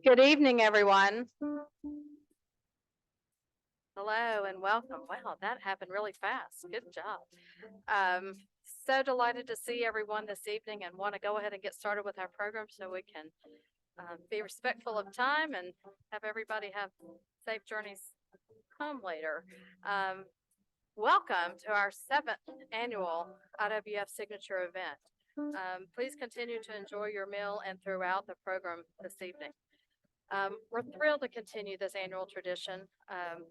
Good evening, everyone. Hello and welcome. Wow, that happened really fast. Good job. So delighted to see everyone this evening and want to go ahead and get started with our program so we can be respectful of time and have everybody have safe journeys home later. Welcome to our 7th annual IWF signature event. Please continue to enjoy your meal and throughout the program this evening. We're thrilled to continue this annual tradition.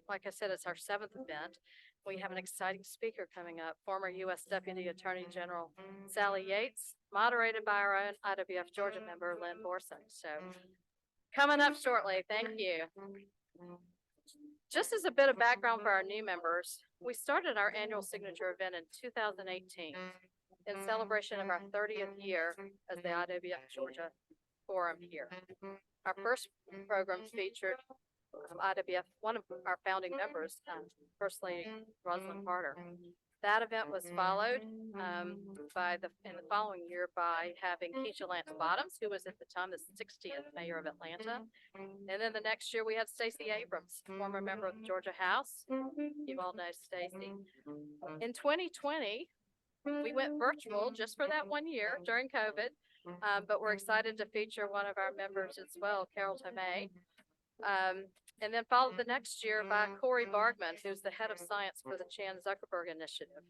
Like I said, it's our 7th event. We have an exciting speaker coming up, former U.S. Deputy Attorney General Sally Yates, moderated by our own IWF Georgia member, Lynne Borsuk. So coming up shortly, thank you. Just as a bit of background for our new members, we started our annual signature event in 2018 in celebration of our 30th year as the IWF Georgia Forum here. Our first program featured IWF, one of our founding members, First Lady Rosalind Carter. That event was followed in the following year by having Keisha Lance Bottoms, who was at the time the 60th mayor of Atlanta. And then the next year we had Stacey Abrams, former member of the Georgia House. You all know Stacey. In 2020, we went virtual just for that 1 year during COVID. But we're excited to feature one of our members as well, Carol Tomei. And then followed the next year by Corey Bargman, who's the head of science for the Chan Zuckerberg Initiative.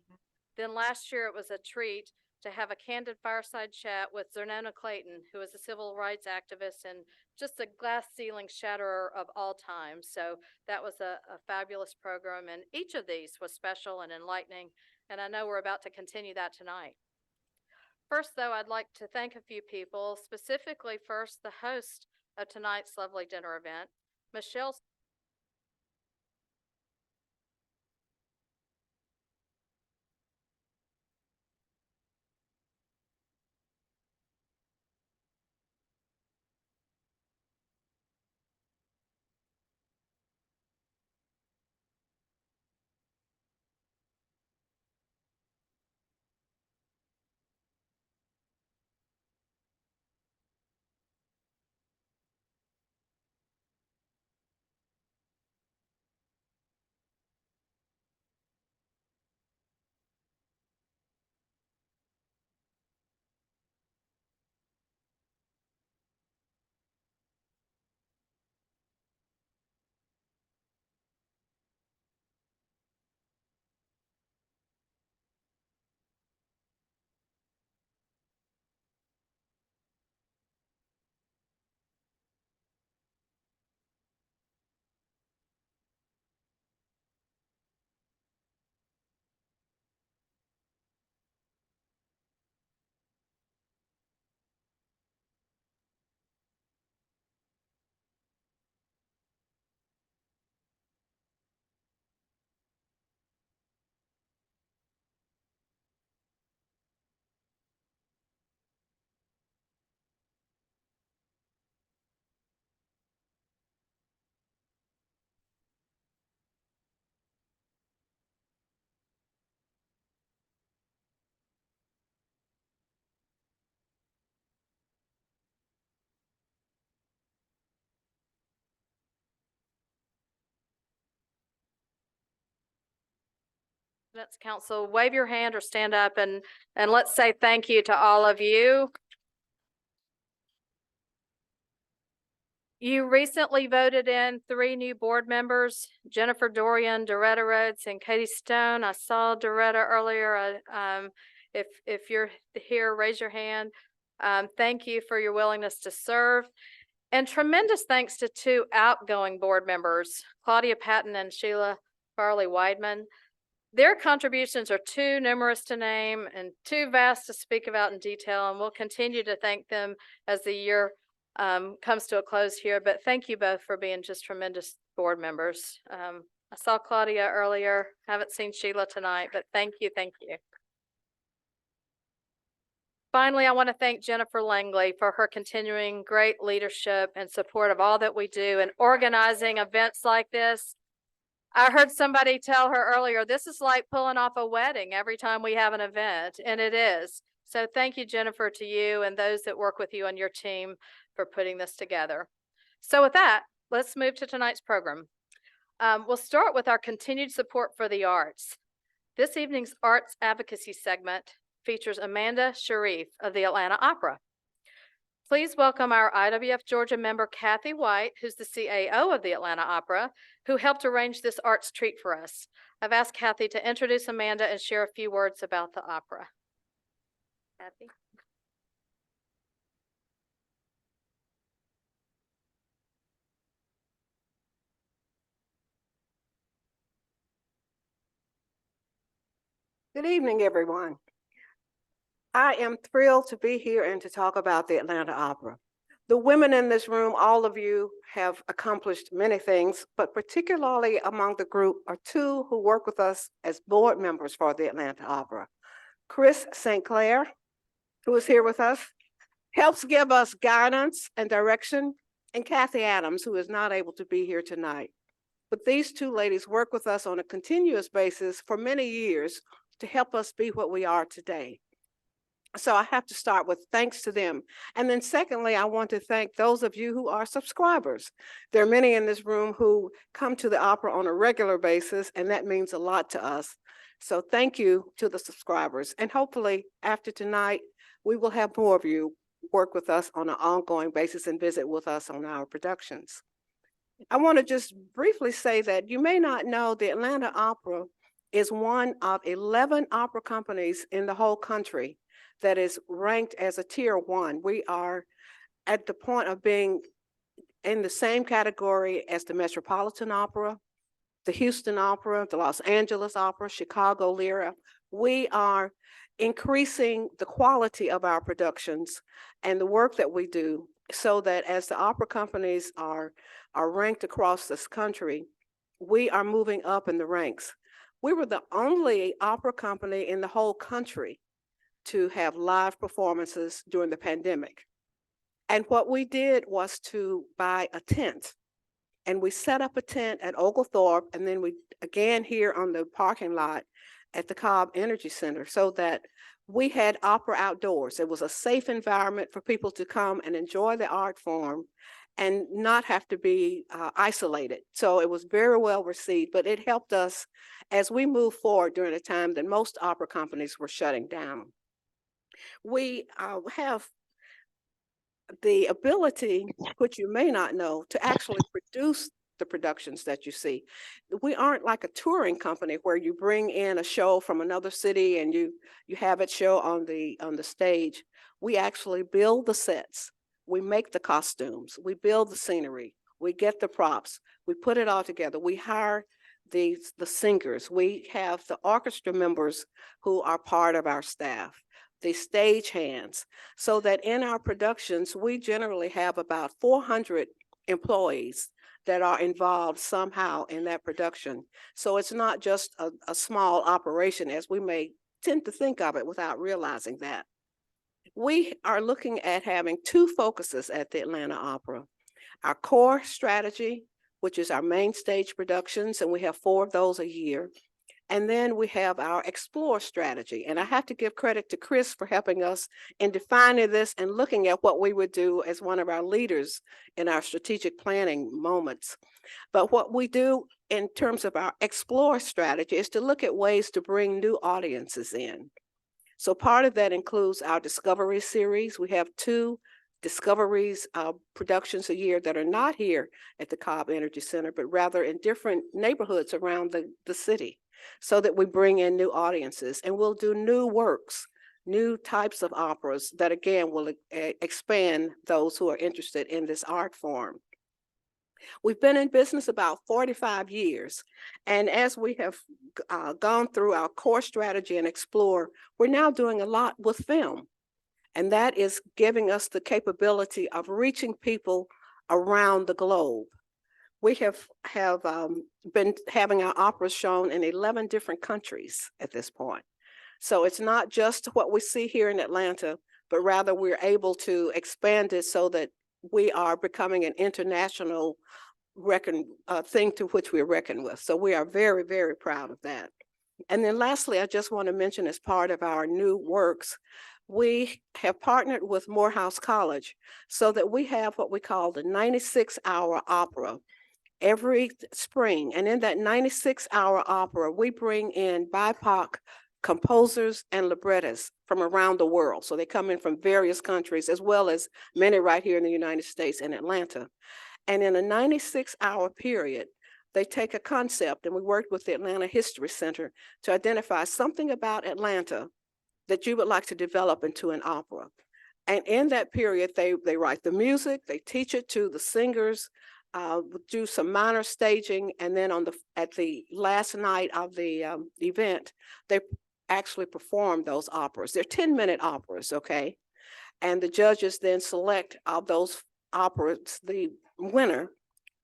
Then last year it was a treat to have a candid fireside chat with Zernona Clayton, who is a civil rights activist and just a glass ceiling shatterer of all time. So that was a fabulous program, and each of these was special and enlightening, and I know we're about to continue that tonight. First, though, I'd like to thank a few people, specifically first the host of tonight's lovely dinner event, Michelle. Council, wave your hand or stand up and let's say thank you to all of you. You recently voted in 3 new board members, Jennifer Dorian, Doretta Rhodes, and Katie Stone. I saw Doretta earlier. If you're here, raise your hand. Thank you for your willingness to serve. And tremendous thanks to 2 outgoing board members, Claudia Patton and Sheila Farley-Weidman. Their contributions are too numerous to name and too vast to speak about in detail, and we'll continue to thank them as the year comes to a close here. But thank you both for being just tremendous board members. I saw Claudia earlier, haven't seen Sheila tonight, but thank you, thank you. Finally, I want to thank Jennifer Langley for her continuing great leadership and support of all that we do in organizing events like this. I heard somebody tell her earlier, this is like pulling off a wedding every time we have an event, and it is. So thank you, Jennifer, to you and those that work with you and your team for putting this together. So with that, let's move to tonight's program. We'll start with our continued support for the arts. This evening's arts advocacy segment features Amanda Sharif of the Atlanta Opera. Please welcome our IWF Georgia member, Kathy White, who's the CAO of the Atlanta Opera, who helped arrange this arts treat for us. I've asked Kathy to introduce Amanda and share a few words about the opera. Kathy. Good evening, everyone. I am thrilled to be here and to talk about the Atlanta Opera. The women in this room, all of you have accomplished many things, but particularly among the group are two who work with us as board members for the Atlanta Opera. Chris St. Clair, who is here with us, helps give us guidance and direction, and Kathy Adams, who is not able to be here tonight. But these two ladies work with us on a continuous basis for many years to help us be what we are today. So I have to start with thanks to them. And then secondly, I want to thank those of you who are subscribers. There are many in this room who come to the opera on a regular basis, and that means a lot to us. So thank you to the subscribers. And hopefully after tonight, we will have more of you work with us on an ongoing basis and visit with us on our productions. I want to just briefly say that you may not know the Atlanta Opera is one of 11 opera companies in the whole country that is ranked as a tier 1. We are at the point of being in the same category as the Metropolitan Opera, the Houston Opera, the Los Angeles Opera, Chicago Lyra. We are increasing the quality of our productions and the work that we do so that as the opera companies are ranked across this country, we are moving up in the ranks. We were the only opera company in the whole country to have live performances during the pandemic. And what we did was to buy a tent. And we set up a tent at Oglethorpe, and then we again here on the parking lot at the Cobb Energy Center so that we had opera outdoors. It was a safe environment for people to come and enjoy the art form and not have to be isolated. So it was very well received, but it helped us as we moved forward during a time that most opera companies were shutting down. We have the ability, which you may not know, to actually produce the productions that you see. We aren't like a touring company where you bring in a show from another city and you have it show on the stage. We actually build the sets. We make the costumes. We build the scenery. We get the props. We put it all together. We hire the singers. We have the orchestra members who are part of our staff, the stage hands, so that in our productions, we generally have about 400 employees that are involved somehow in that production. So it's not just a small operation as we may tend to think of it without realizing that. We are looking at having two focuses at the Atlanta Opera. Our core strategy, which is our main stage productions, and we have 4 of those a year. And then we have our explore strategy. And I have to give credit to Chris for helping us in defining this and looking at what we would do as one of our leaders in our strategic planning moments. But what we do in terms of our explore strategy is to look at ways to bring new audiences in. So part of that includes our Discovery series. We have 2 Discoveries productions a year that are not here at the Cobb Energy Center, but rather in different neighborhoods around the city, so that we bring in new audiences. And we'll do new works, new types of operas that again will expand those who are interested in this art form. We've been in business about 45 years. And as we have gone through our core strategy and explore, we're now doing a lot with film. And that is giving us the capability of reaching people around the globe. We have been having our operas shown in 11 different countries at this point. So it's not just what we see here in Atlanta, but rather we're able to expand it so that we are becoming an international thing to which we're reckoned with. So we are very, very proud of that. And then lastly, I just want to mention as part of our new works, we have partnered with Morehouse College so that we have what we call the 96-hour opera every spring. And in that 96-hour opera, we bring in BIPOC composers and librettists from around the world. So they come in from various countries, as well as many right here in the United States in Atlanta. And in a 96-hour period, they take a concept, and we worked with the Atlanta History Center to identify something about Atlanta that you would like to develop into an opera. And in that period, they write the music, they teach it to the singers, do some minor staging, and then at the last night of the event, they actually perform those operas. They're 10-minute operas, okay? And the judges then select of those operas the winner.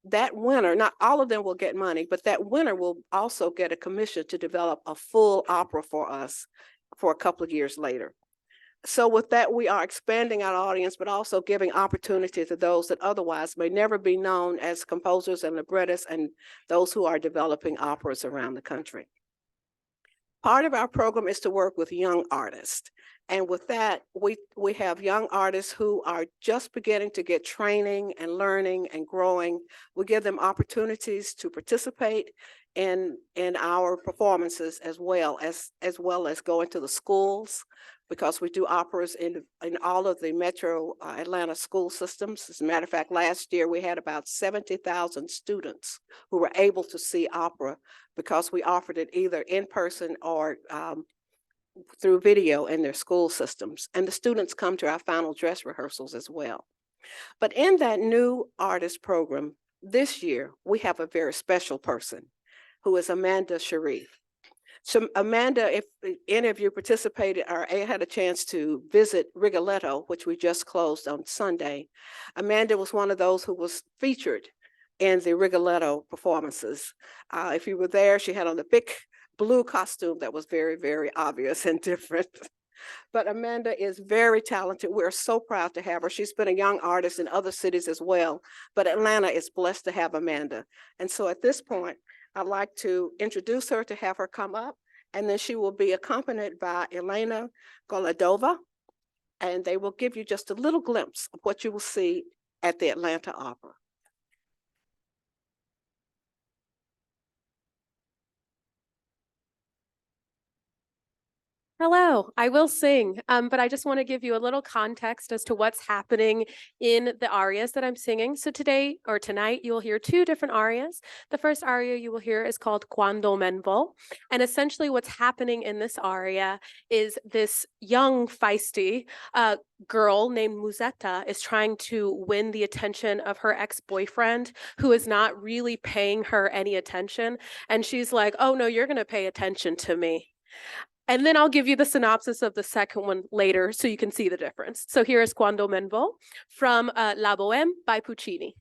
That winner, not all of them will get money, but that winner will also get a commission to develop a full opera for us for a couple of years later. So with that, we are expanding our audience, but also giving opportunity to those that otherwise may never be known as composers and librettists and those who are developing operas around the country. Part of our program is to work with young artists. And with that, we have young artists who are just beginning to get training and learning and growing. We give them opportunities to participate in our performances as well as going to the schools, because we do operas in all of the metro Atlanta school systems. As a matter of fact, last year we had about 70,000 students who were able to see opera because we offered it either in person or through video in their school systems. And the students come to our final dress rehearsals as well. But in that new artist program this year, we have a very special person who is Amanda Sharif. So Amanda, if any of you participated or had a chance to visit Rigoletto, which we just closed on Sunday, Amanda was one of those who was featured in the Rigoletto performances. If you were there, she had on the big blue costume that was very, very obvious and different. But Amanda is very talented. We're so proud to have her. She's been a young artist in other cities as well, but Atlanta is blessed to have Amanda. And so at this point, I'd like to introduce her, to have her come up, and then she will be accompanied by Elena Goladova, and they will give you just a little glimpse of what you will see at the Atlanta Opera. Hello, I will sing, but I just want to give you a little context as to what's happening in the arias that I'm singing. So today or tonight, you will hear two different arias. The first aria you will hear is called Quando Men Vo. And essentially what's happening in this aria is this young, feisty girl named Musetta is trying to win the attention of her ex-boyfriend, who is not really paying her any attention. And she's like, oh no, you're going to pay attention to me. And then I'll give you the synopsis of the second one later so you can see the difference. So here is Quando Men Vo from La Bohème by Puccini.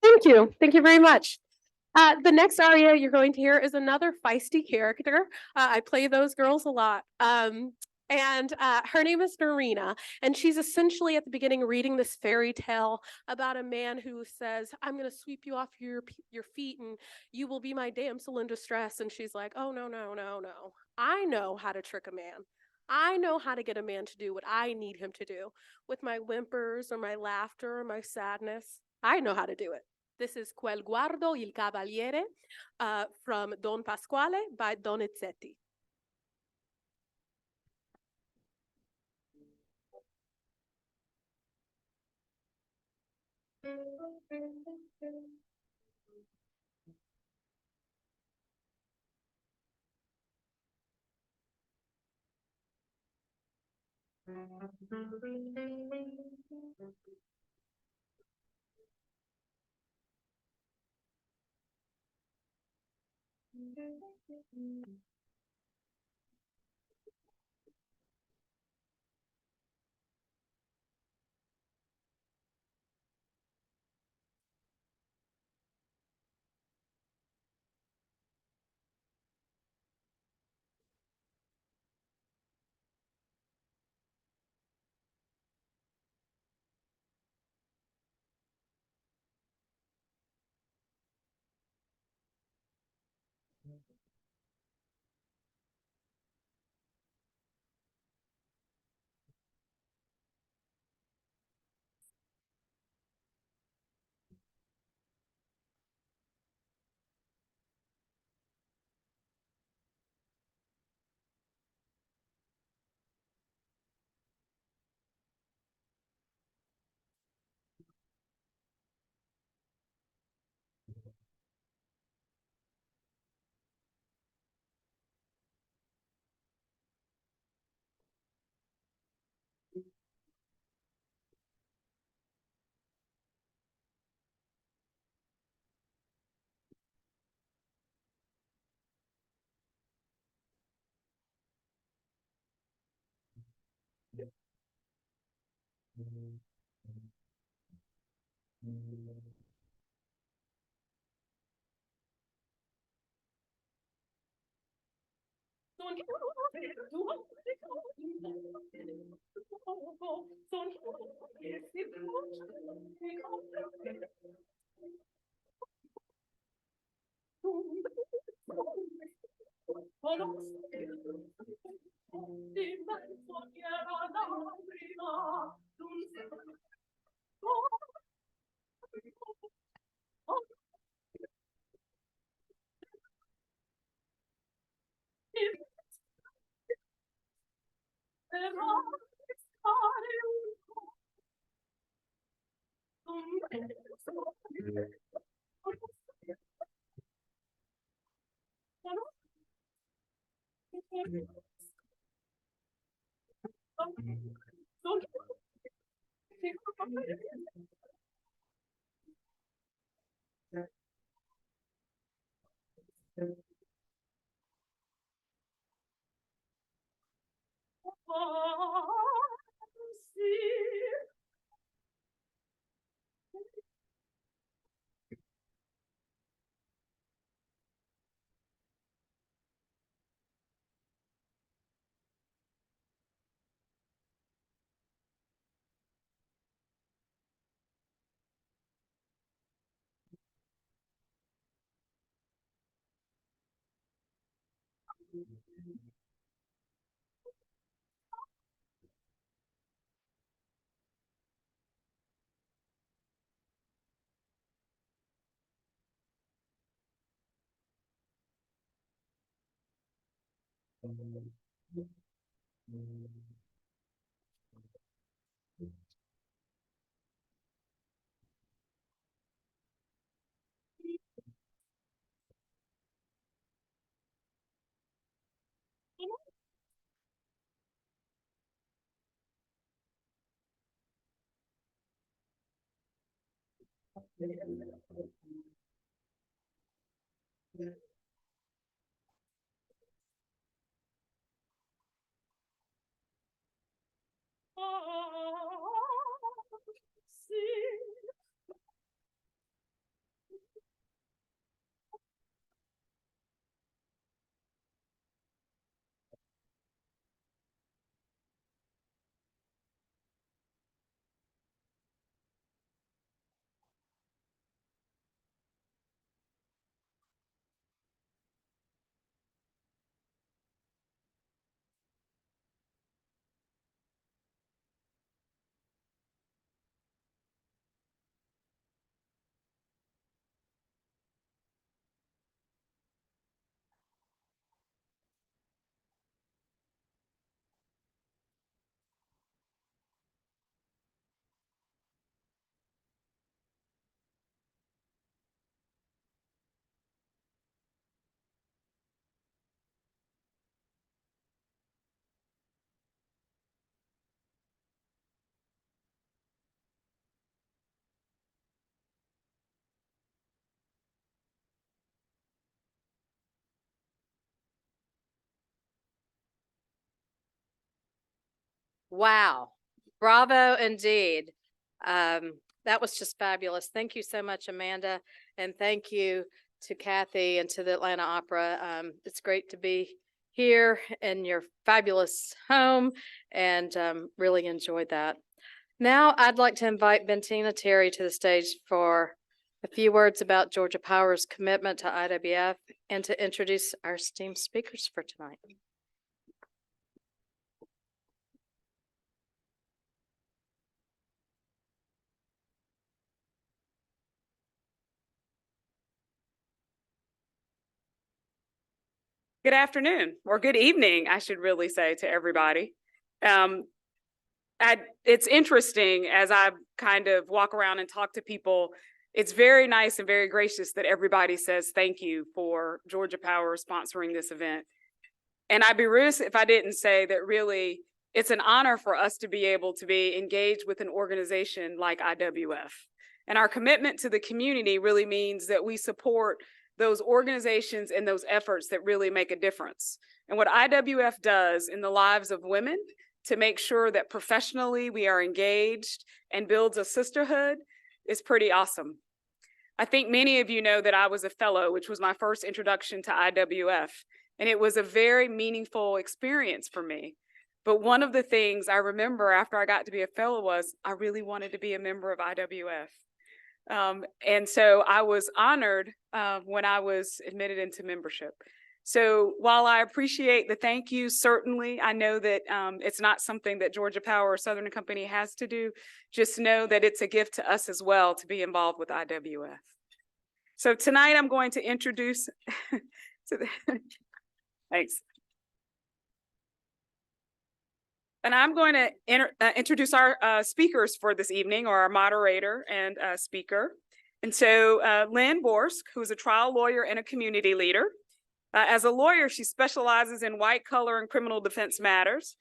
Thank you. Thank you very much. The next aria you're going to hear is another feisty character. I play those girls a lot. And her name is Narina, and she's essentially at the beginning reading this fairy tale about a man who says, "I'm going to sweep you off your feet, and you will be my damsel in distress." And she's like, "Oh, no, no, no, no. I know how to trick a man. I know how to get a man to do what I need him to do with my whimpers or my laughter or my sadness. I know how to do it." This is Quel guardo il cavaliere from Don Pasquale by Donizetti. Wow. Bravo indeed. That was just fabulous. Thank you so much, Amanda. And thank you to Kathy and to the Atlanta Opera. It's great to be here in your fabulous home and really enjoyed that. Now I'd like to invite Bentina Terry to the stage for a few words about Georgia Power's commitment to IWF and to introduce our esteemed speakers for tonight. Good afternoon, or good evening, I should really say to everybody. It's interesting as I kind of walk around and talk to people, it's very nice and very gracious that everybody says thank you for Georgia Power sponsoring this event. And I'd be remiss if I didn't say that really it's an honor for us to be able to be engaged with an organization like IWF. And our commitment to the community really means that we support those organizations and those efforts that really make a difference. And what IWF does in the lives of women to make sure that professionally we are engaged and builds a sisterhood is pretty awesome. I think many of you know that I was a fellow, which was my first introduction to IWF, and it was a very meaningful experience for me. But one of the things I remember after I got to be a fellow was I really wanted to be a member of IWF. And so I was honored when I was admitted into membership. So while I appreciate the thank you, certainly I know that it's not something that Georgia Power or Southern Company has to do. Just know that it's a gift to us as well to be involved with IWF. So tonight I'm going to introduce thanks. And I'm going to introduce our speakers for this evening, or our moderator and speaker. And so Lynne Borsuk, who is a trial lawyer and a community leader. As a lawyer, she specializes in white collar and criminal defense matters.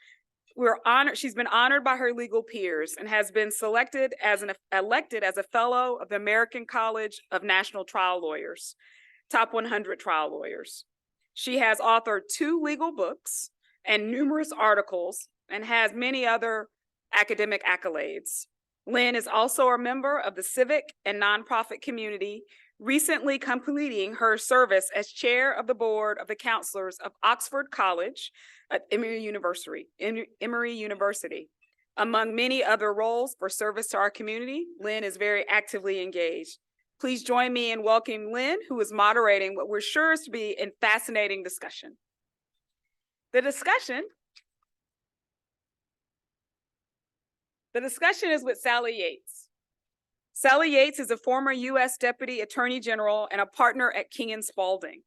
She's been honored by her legal peers and has been elected as a fellow of the American College of National Trial Lawyers, top 100 trial lawyers. She has authored 2 legal books and numerous articles and has many other academic accolades. Lynne is also a member of the civic and nonprofit community, recently completing her service as chair of the board of the counselors of Oxford College at Emory University. Among many other roles for service to our community, Lynne is very actively engaged. Please join me in welcoming Lynne, who is moderating what we're sure is to be a fascinating discussion. The discussion is with Sally Yates. Sally Yates is a former U.S. Deputy Attorney General and a partner at King & Spalding.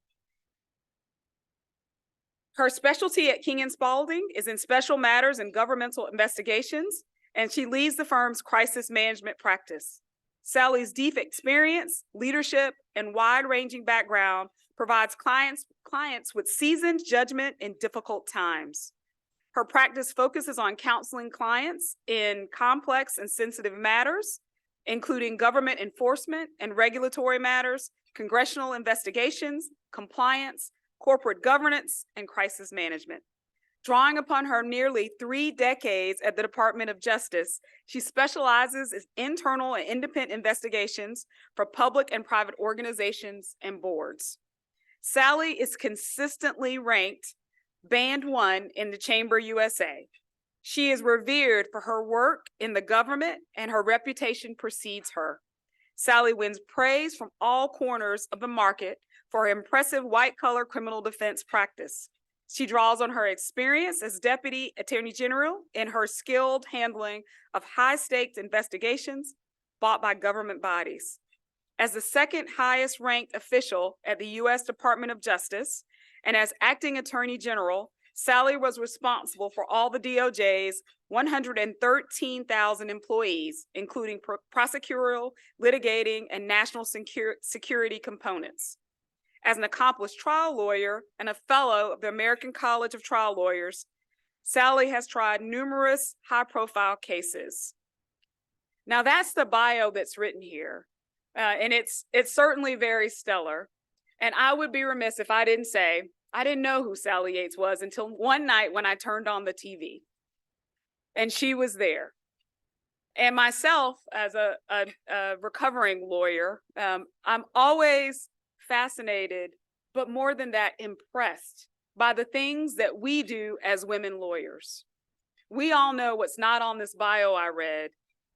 Her specialty at King and Spalding is in special matters and governmental investigations, and she leads the firm's crisis management practice. Sally's deep experience, leadership, and wide-ranging background provides clients with seasoned judgment in difficult times. Her practice focuses on counseling clients in complex and sensitive matters, including government enforcement and regulatory matters, congressional investigations, compliance, corporate governance, and crisis management. Drawing upon her nearly 3 decades at the Department of Justice, she specializes in internal and independent investigations for public and private organizations and boards. Sally is consistently ranked Band 1 in the Chamber USA. She is revered for her work in the government, and her reputation precedes her. Sally wins praise from all corners of the market for her impressive white-collar criminal defense practice. She draws on her experience as Deputy Attorney General in her skilled handling of high-stakes investigations brought by government bodies. As the second highest ranked official at the U.S. Department of Justice and as Acting Attorney General, Sally was responsible for all the DOJ's 113,000 employees, including prosecutorial, litigating, and national security components. As an accomplished trial lawyer and a fellow of the American College of Trial Lawyers, Sally has tried numerous high-profile cases. Now that's the bio that's written here, and it's certainly very stellar. And I would be remiss if I didn't say I didn't know who Sally Yates was until one night when I turned on the TV, and she was there. And myself, as a recovering lawyer, I'm always fascinated, but more than that, impressed by the things that we do as women lawyers. We all know what's not on this bio I read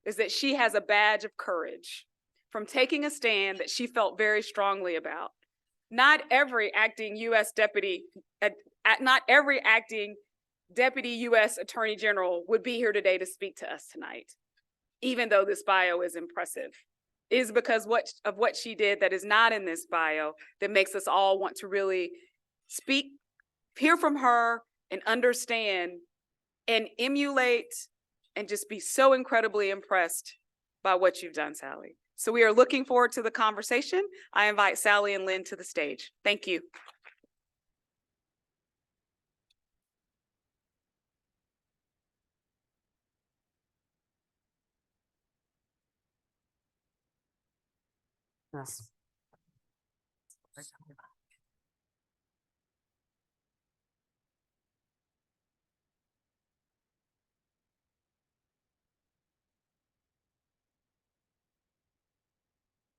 is that she has a badge of courage from taking a stand that she felt very strongly about. Not every acting U.S. deputy, not every acting Deputy U.S. Attorney General would be here today to speak to us tonight, even though this bio is impressive. It is because of what she did that is not in this bio that makes us all want to really speak, hear from her, and understand and emulate and just be so incredibly impressed by what you've done, Sally. So we are looking forward to the conversation. I invite Sally and Lynne to the stage. Thank you. Yes.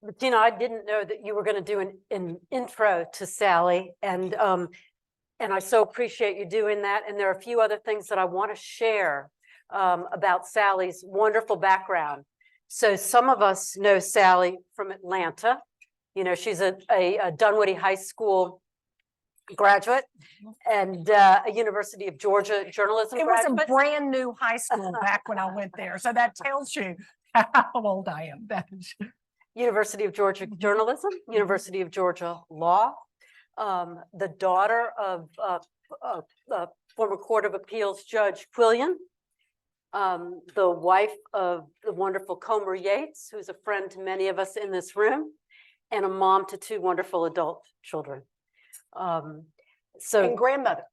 But I didn't know that you were going to do an intro to Sally, and I so appreciate you doing that. And there are a few other things that I want to share about Sally's wonderful background. So some of us know Sally from Atlanta. You know, she's a Dunwoody High School graduate and a University of Georgia journalism graduate. It was a brand new high school back when I went there. So that tells you how old I am. University of Georgia journalism, University of Georgia law, the daughter of former Court of Appeals Judge Quillian, the wife of the wonderful Comer Yates, who's a friend to many of us in this room, and a mom to 2 wonderful adult children. And Grandmother.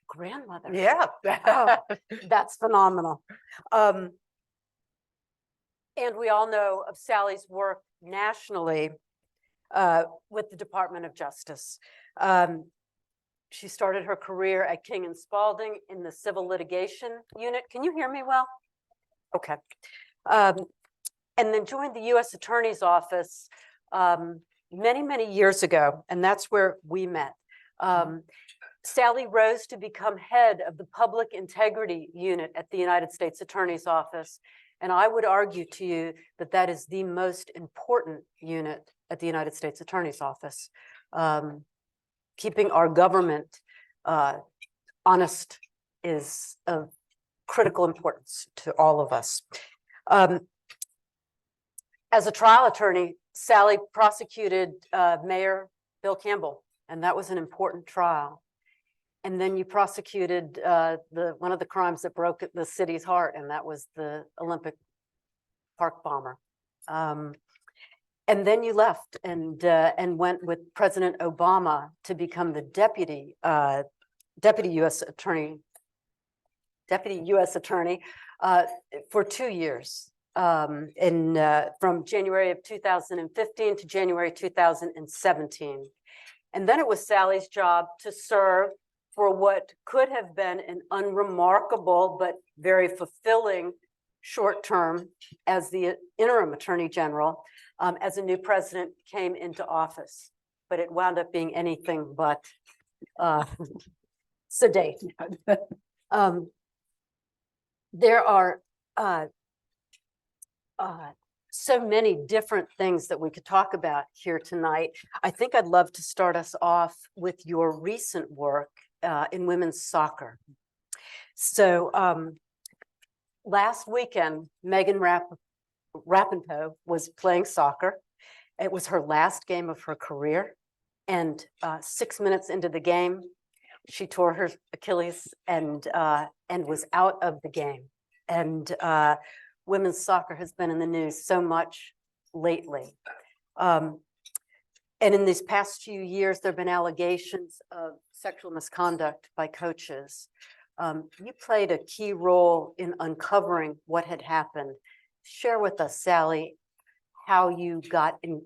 grandmother. Yeah. Oh, that's phenomenal. And we all know of Sally's work nationally with the Department of Justice. She started her career at King and Spalding in the civil litigation unit. Can you hear me well? Okay. And then joined the U.S. Attorney's Office many, many years ago, and that's where we met. Sally rose to become head of the Public Integrity Unit at the United States Attorney's Office. And I would argue to you that that is the most important unit at the United States Attorney's Office. Keeping our government honest is of critical importance to all of us. As a trial attorney, Sally prosecuted Mayor Bill Campbell, and that was an important trial. And then you prosecuted one of the crimes that broke the city's heart, and that was the Olympic Park bomber. And then you left and went with President Obama to become the deputy U.S. attorney for 2 years, from January of 2015 to January 2017. And then it was Sally's job to serve for what could have been an unremarkable but very fulfilling short term as the interim attorney general, as a new president came into office. But it wound up being anything but sedate. There are so many different things that we could talk about here tonight. I think I'd love to start us off with your recent work in women's soccer. So last weekend, Megan Rapinoe was playing soccer. It was her last game of her career. And 6 minutes into the game, she tore her Achilles and was out of the game. And women's soccer has been in the news so much lately. And in these past few years, there have been allegations of sexual misconduct by coaches. You played a key role in uncovering what had happened. Share with us, Sally, how you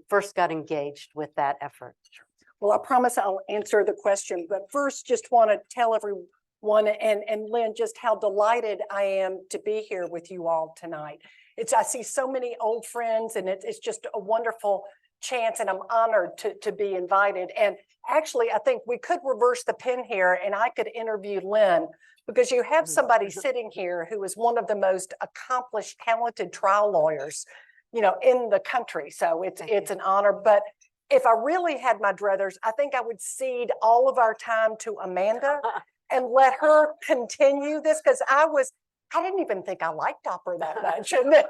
first got engaged with that effort. Well, I promise I'll answer the question, but first just want to tell everyone and Lynn just how delighted I am to be here with you all tonight. I see so many old friends, and it's just a wonderful chance, and I'm honored to be invited. And actually, I think we could reverse the pen here, and I could interview Lynn, because you have somebody sitting here who is one of the most accomplished, talented trial lawyers, in the country. So it's an honor. But if I really had my druthers, I think I would cede all of our time to Amanda and let her continue this, because I didn't even think I liked opera that much. And then,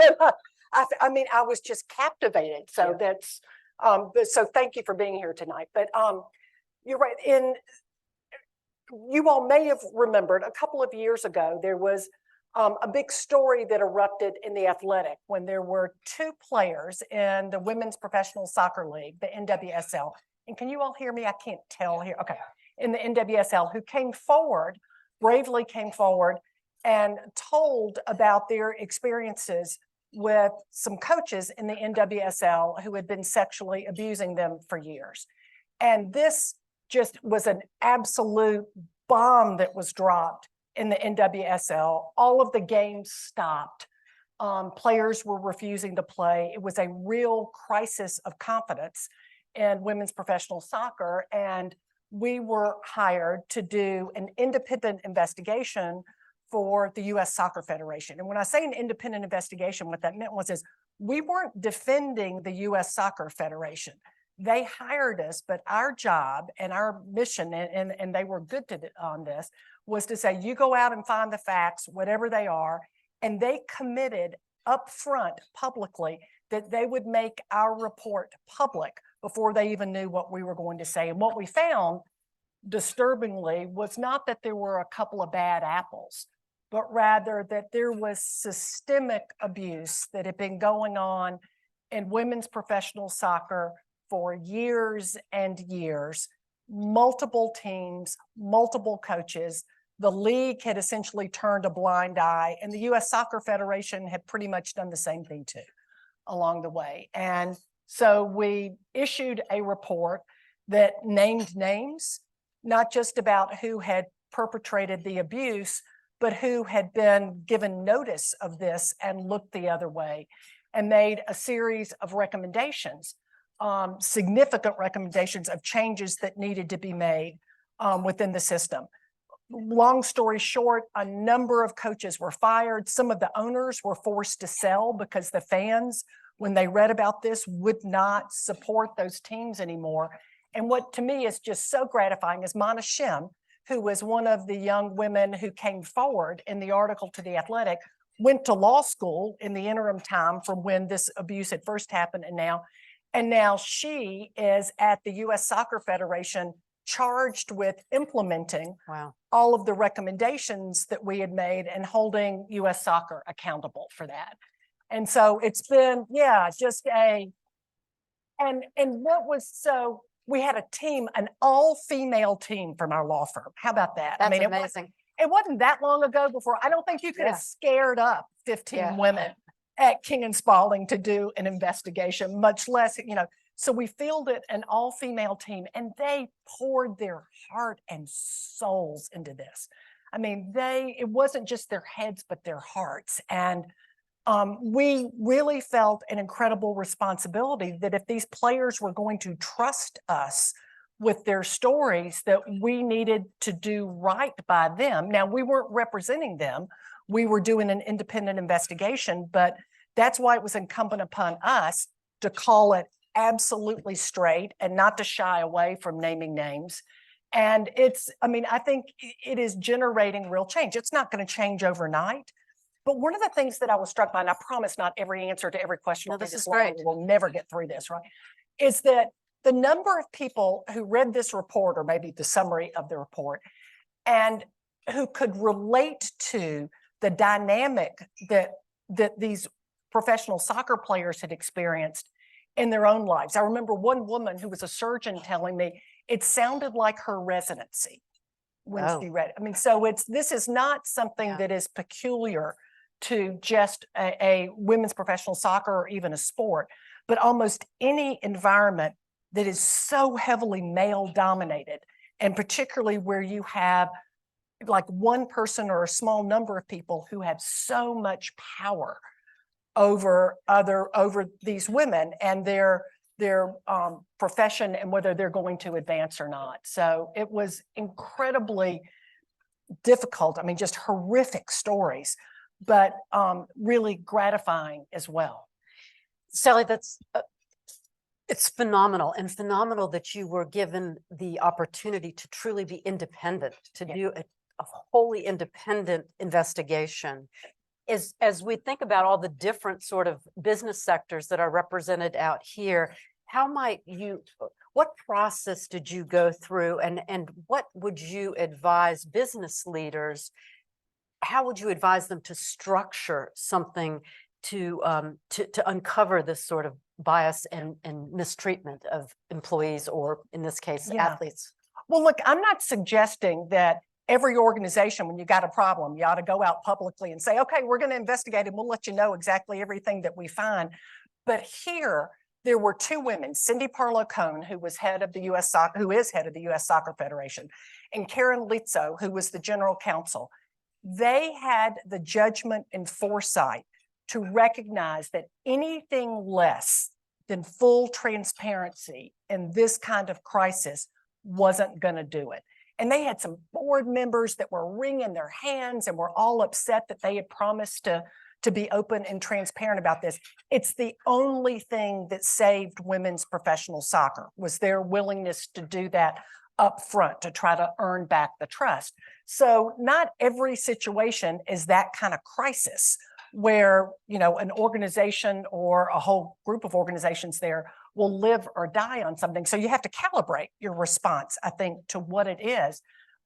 I was just captivated. So that's, so thank you for being here tonight. But you're right. You all may have remembered a couple of years ago, there was a big story that erupted in the Athletic when there were two players in the Women's Professional Soccer League, the NWSL. And can you all hear me? I can't tell here. Okay. In the NWSL, who bravely came forward and told about their experiences with some coaches in the NWSL who had been sexually abusing them for years. And this just was an absolute bomb that was dropped in the NWSL. All of the games stopped. Players were refusing to play. It was a real crisis of confidence in women's professional soccer. And we were hired to do an independent investigation for the U.S. Soccer Federation. And when I say an independent investigation, what that meant was we weren't defending the U.S. Soccer Federation. They hired us, but our job and our mission, and they were good on this, was to say, you go out and find the facts, whatever they are, and they committed up front publicly that they would make our report public before they even knew what we were going to say. And what we found, disturbingly, was not that there were a couple of bad apples, but rather that there was systemic abuse that had been going on in women's professional soccer for years and years, multiple teams, multiple coaches. The league had essentially turned a blind eye, and the U.S. Soccer Federation had pretty much done the same thing too along the way. And so we issued a report that named names, not just about who had perpetrated the abuse, but who had been given notice of this and looked the other way, and made a series of recommendations, significant recommendations of changes that needed to be made within the system. Long story short, a number of coaches were fired. Some of the owners were forced to sell because the fans, when they read about this, would not support those teams anymore. And what to me is just so gratifying is Mana Shim, who was one of the young women who came forward in the article to The Athletic, went to law school in the interim time from when this abuse had first happened, and now she is at the U.S. Soccer Federation charged with implementing Wow. all of the recommendations that we had made and holding US Soccer accountable for that. And so it's been, yeah, just and what was, so we had a team, an all-female team from our law firm. How about that? That's it amazing. wasn't that long ago before, I don't think you could Yeah. have scared up 15 Yeah. women at King and Spalding to do an investigation, much less, so we fielded an all-female team and they poured their heart and souls into this. I mean, it wasn't just their heads, but their hearts. And we really felt an incredible responsibility that if these players were going to trust us with their stories, that we needed to do right by them. Now, we weren't representing them. We were doing an independent investigation, but that's why it was incumbent upon us to call it absolutely straight and not to shy away from naming names. And I think it is generating real change. It's not going to change overnight. But one of the things that I was struck by, and I promise not every answer to every question, No, will be this is long, great. we'll never get through this, right? Is that the number of people who read this report, or maybe the summary of the report, and who could relate to the dynamic that these professional soccer players had experienced in their own lives. I remember one woman who was a surgeon telling me it sounded like her residency when she read it. I mean, so this is not something that is peculiar to just a women's professional soccer or even a sport, but almost any environment that is so heavily male dominated, and particularly where you have like one person or a small number of people who have so much power over these women and their profession and whether they're going to advance or not. So it was incredibly difficult. I mean, just horrific stories, but really gratifying as well. Sally, it's phenomenal, and phenomenal that you were given the opportunity to truly be independent, to do a wholly independent investigation. As we think about all the different sort of business sectors that are represented out here, what process did you go through, and what would you advise business leaders? How would you advise them to structure something to uncover this sort of bias and mistreatment of employees, or in this case, athletes? Well, look, I'm not suggesting that every organization, when you got a problem, you ought to go out publicly and say, okay, we're going to investigate and we'll let you know exactly everything that we find. But here, there were two women, Cindy Parlow-Cohn, who is head of the U.S. Soccer Federation, and Karen Lizzo, who was the general counsel. They had the judgment and foresight to recognize that anything less than full transparency in this kind of crisis wasn't going to do it. And they had some board members that were wringing their hands and were all upset that they had promised to be open and transparent about this. It's the only thing that saved women's professional soccer, was their willingness to do that up front to try to earn back the trust. So not every situation is that kind of crisis where, an organization or a whole group of organizations there will live or die on something. So you have to calibrate your response, I think, to what it is.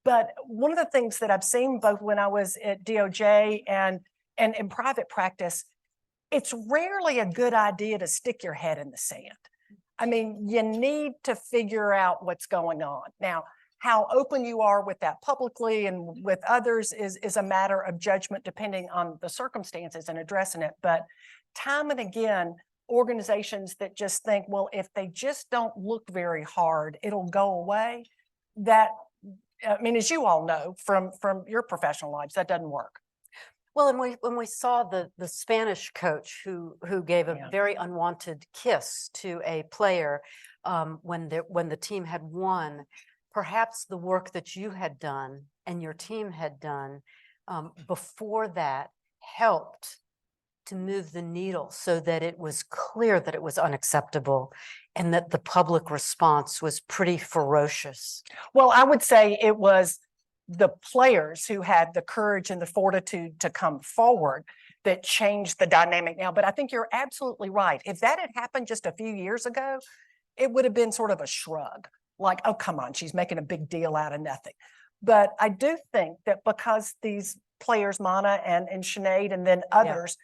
But one of the things that I've seen both when I was at DOJ and in private practice, it's rarely a good idea to stick your head in the sand. I mean, you need to figure out what's going on. Now, how open you are with that publicly and with others is a matter of judgment depending on the circumstances and addressing it. But time and again, organizations that just think, well, if they just don't look very hard, it'll go away. As you all know from your professional lives, that doesn't work. Well, and when we saw the Spanish coach who gave a very unwanted kiss to a player when the team had won, perhaps the work that you had done and your team had done before that helped to move the needle so that it was clear that it was unacceptable and that the public response was pretty ferocious. Well, I would say it was the players who had the courage and the fortitude to come forward that changed the dynamic now. But I think you're absolutely right. If that had happened just a few years ago, it would have been sort of a shrug. like, oh, come on, she's making a big deal out of nothing. But I do think that because these players, Mana and Sinead, and then others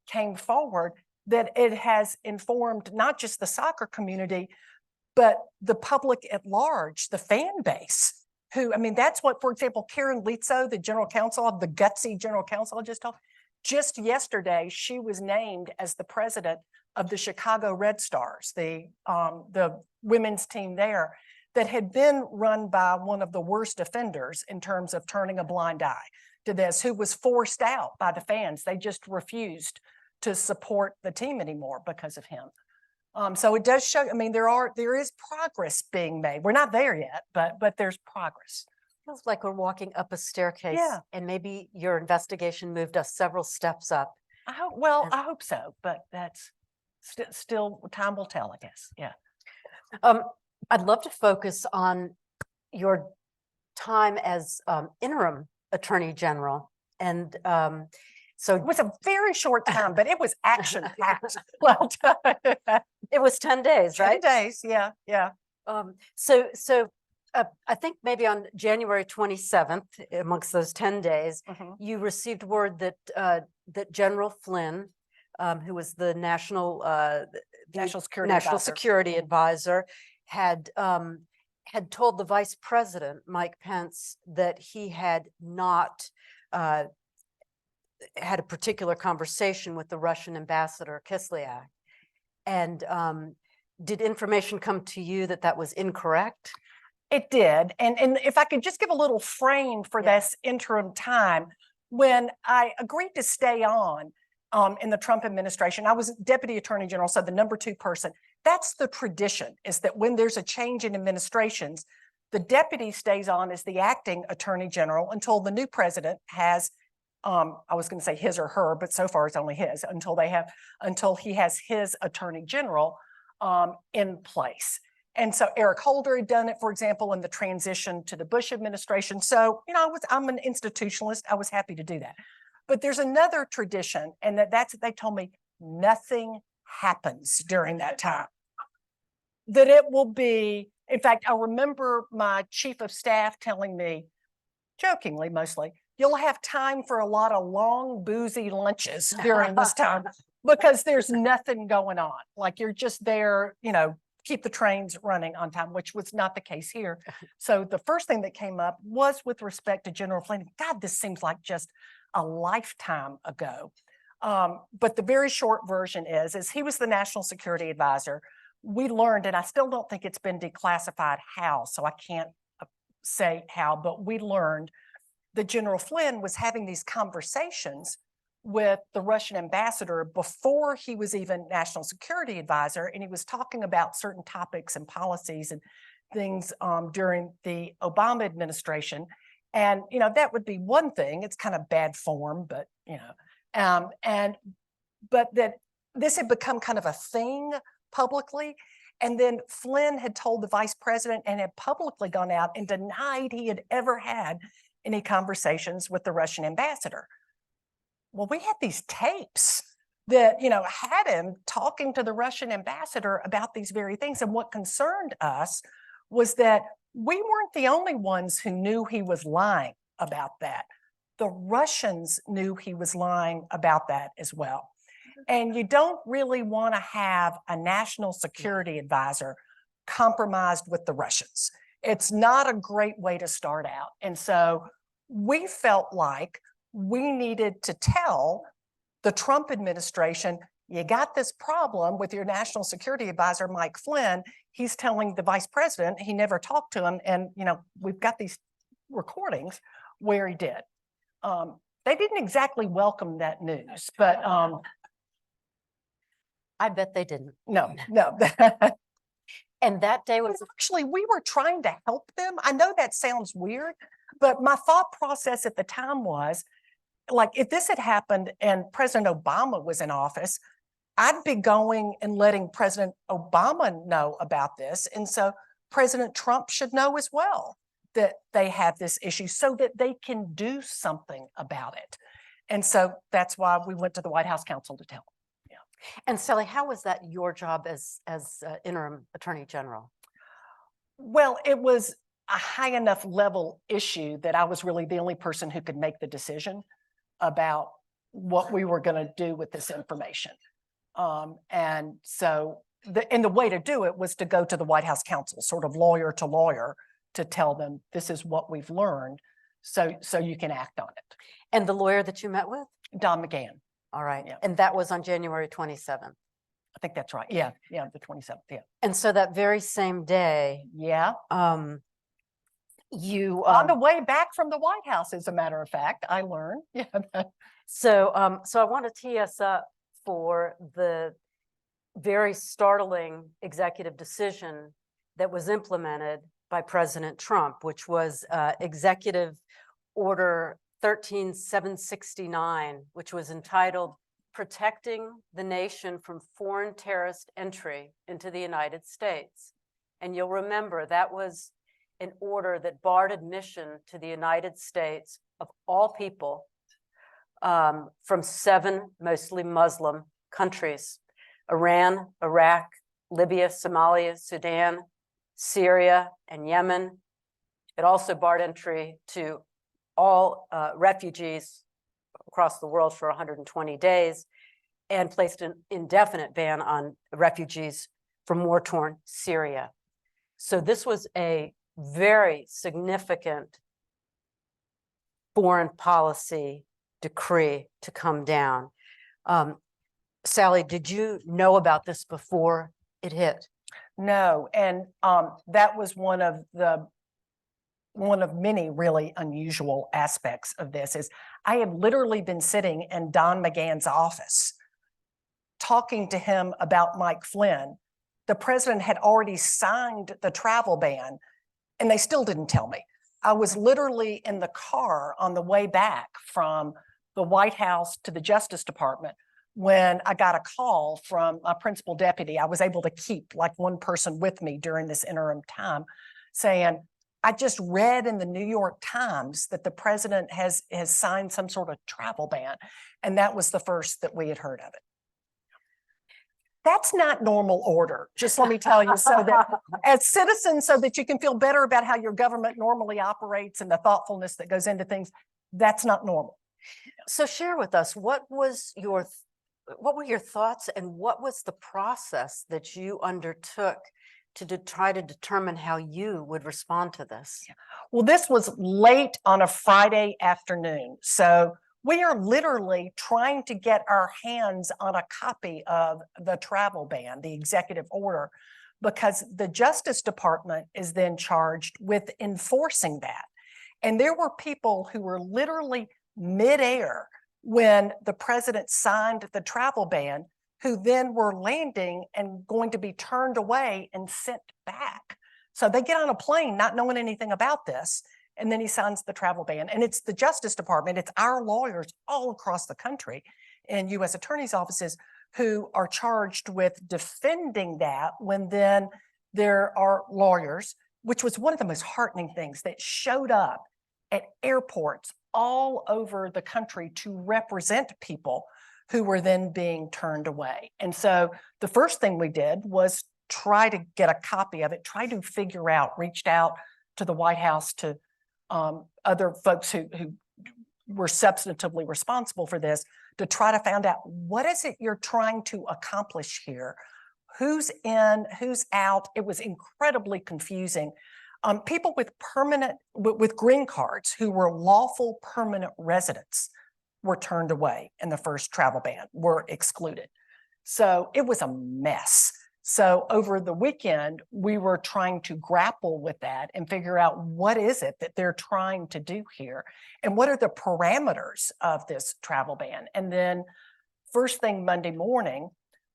came forward, that it has informed not just the soccer community, but the public at large, the fan base, who, I mean, that's what, for example, Karen Lizzo, the general counsel, the gutsy general counsel I just told, just yesterday, she was named as the president of the Chicago Red Stars, the women's team there that had been run by one of the worst offenders in terms of turning a blind eye to this, who was forced out by the fans. They just refused to support the team anymore because of him. So it does show, I mean, there is progress being made. We're not there yet, but there's progress. Feels like we're walking up a staircase. Yeah. And maybe your investigation moved us several steps up. I hope so, but that's still time will tell, I guess. Yeah. I'd love to focus on your time as interim Attorney General. And so It was a very short time, but it was action packed. Well done. it was 10 days, 10 right? days, yeah. So I think maybe on January 27th, amongst those 10 days, you received word that that General Flynn, who was the national security advisor, had told the Vice President Mike Pence that he had not had a particular conversation with the Russian ambassador Kislyak. And did information come to you that that was incorrect? It did. And if I could just give a little frame for this interim time, when I agreed to stay on in the Trump administration, I was Deputy Attorney General, so the #2 person. That's the tradition, is that when there's a change in administrations, the deputy stays on as the acting Attorney General until the new president has, I was going to say his or her, but so far it's only his, until he has his Attorney General in place. And so Eric Holder had done it, for example, in the transition to the Bush administration. So, you know, I'm an institutionalist. I was happy to do that. But there's another tradition, and they told me nothing happens during that time. That it will be, in fact, I remember my chief of staff telling me, jokingly mostly, you'll have time for a lot of long, boozy lunches during this time because there's nothing going on. Like you're just there, you know, keep the trains running on time, which was not the case here. So the first thing that came up was with respect to General Flynn. God, this seems like just a lifetime ago. But the very short version is he was the national security advisor. We learned, and I still don't think it's been declassified how, so I can't say how, but we learned that General Flynn was having these conversations with the Russian ambassador before he was even national security advisor. And he was talking about certain topics and policies and things during the Obama administration. And, you know, that would be one thing. It's kind of bad form, but, you know, but that this had become kind of a thing publicly. And then Flynn had told the vice president and had publicly gone out and denied he had ever had any conversations with the Russian ambassador. Well, we had these tapes that, you know, had him talking to the Russian ambassador about these very things. And what concerned us was that we weren't the only ones who knew he was lying about that. The Russians knew he was lying about that as well. And you don't really want to have a national security advisor compromised with the Russians. It's not a great way to start out. And so we felt like we needed to tell the Trump administration, you got this problem with your national security advisor, Mike Flynn. He's telling the vice president he never talked to him. And, you know, we've got these recordings where he did. They didn't exactly welcome that news, but I bet they didn't. no. And that day was Actually, we were trying to help them. I know that sounds weird, but my thought process at the time was, like, if this had happened and President Obama was in office, I'd be going and letting President Obama know about this. And so President Trump should know as well that they have this issue so that they can do something about it. And so that's why we went to the White House counsel to tell them. And Sally, how was that your job as interim Attorney General? Well, it was a high enough level issue that I was really the only person who could make the decision about what we were going to do with this information. And so the way to do it was to go to the White House counsel, sort of lawyer to lawyer, to tell them this is what we've learned, so you can act on it. And the lawyer that you met with? Don McGahn, All right. Yeah. And that was on January 27th. I think that's right. Yeah, the 27th. Yeah, And so that very same day, yeah. you On the way back from the White House, as a matter of fact, I learned. Yeah. so I want to tee us up for the very startling executive decision that was implemented by President Trump, which was Executive Order 13769, which was entitled Protecting the Nation from Foreign Terrorist Entry into the United States. And you'll remember that was an order that barred admission to the United States of all people from 7 mostly Muslim countries: Iran, Iraq, Libya, Somalia, Sudan, Syria, and Yemen. It also barred entry to all refugees across the world for 120 days and placed an indefinite ban on refugees from war-torn Syria. So this was a very significant foreign policy decree to come down. Sally, did you know about this before it hit? No, and that was one of many really unusual aspects of this. Is I had literally been sitting in Don McGahn's office talking to him about Mike Flynn. The president had already signed the travel ban, and they still didn't tell me. I was literally in the car on the way back from the White House to the Justice Department when I got a call from my principal deputy. I was able to keep like one person with me during this interim time, saying, I just read in the New York Times that the president has signed some sort of travel ban. And that was the first that we had heard of it. That's not normal order, just let me tell you, so that as citizens, so that you can feel better about how your government normally operates and the thoughtfulness that goes into things, that's not normal. So share with us, what were your thoughts and what was the process that you undertook to try to determine how you would respond to this? Well, this was late on a Friday afternoon. So we are literally trying to get our hands on a copy of the travel ban, the executive order, because the Justice Department is then charged with enforcing that. And there were people who were literally midair when the president signed the travel ban, who then were landing and going to be turned away and sent back. So they get on a plane not knowing anything about this, and then he signs the travel ban. And it's the Justice Department, it's our lawyers all across the country in U.S. attorneys' offices who are charged with defending that, when then there are lawyers, which was one of the most heartening things, that showed up at airports all over the country to represent people who were then being turned away. And so the first thing we did was try to get a copy of it, try to figure out, reached out to the White House, to other folks who were substantively responsible for this, to try to find out, what is it you're trying to accomplish here? Who's in, who's out? It was incredibly confusing. People with green cards who were lawful permanent residents were turned away in the first travel ban, were excluded. So it was a mess. So over the weekend, we were trying to grapple with that and figure out, what is it that they're trying to do here? And what are the parameters of this travel ban? And then first thing Monday morning,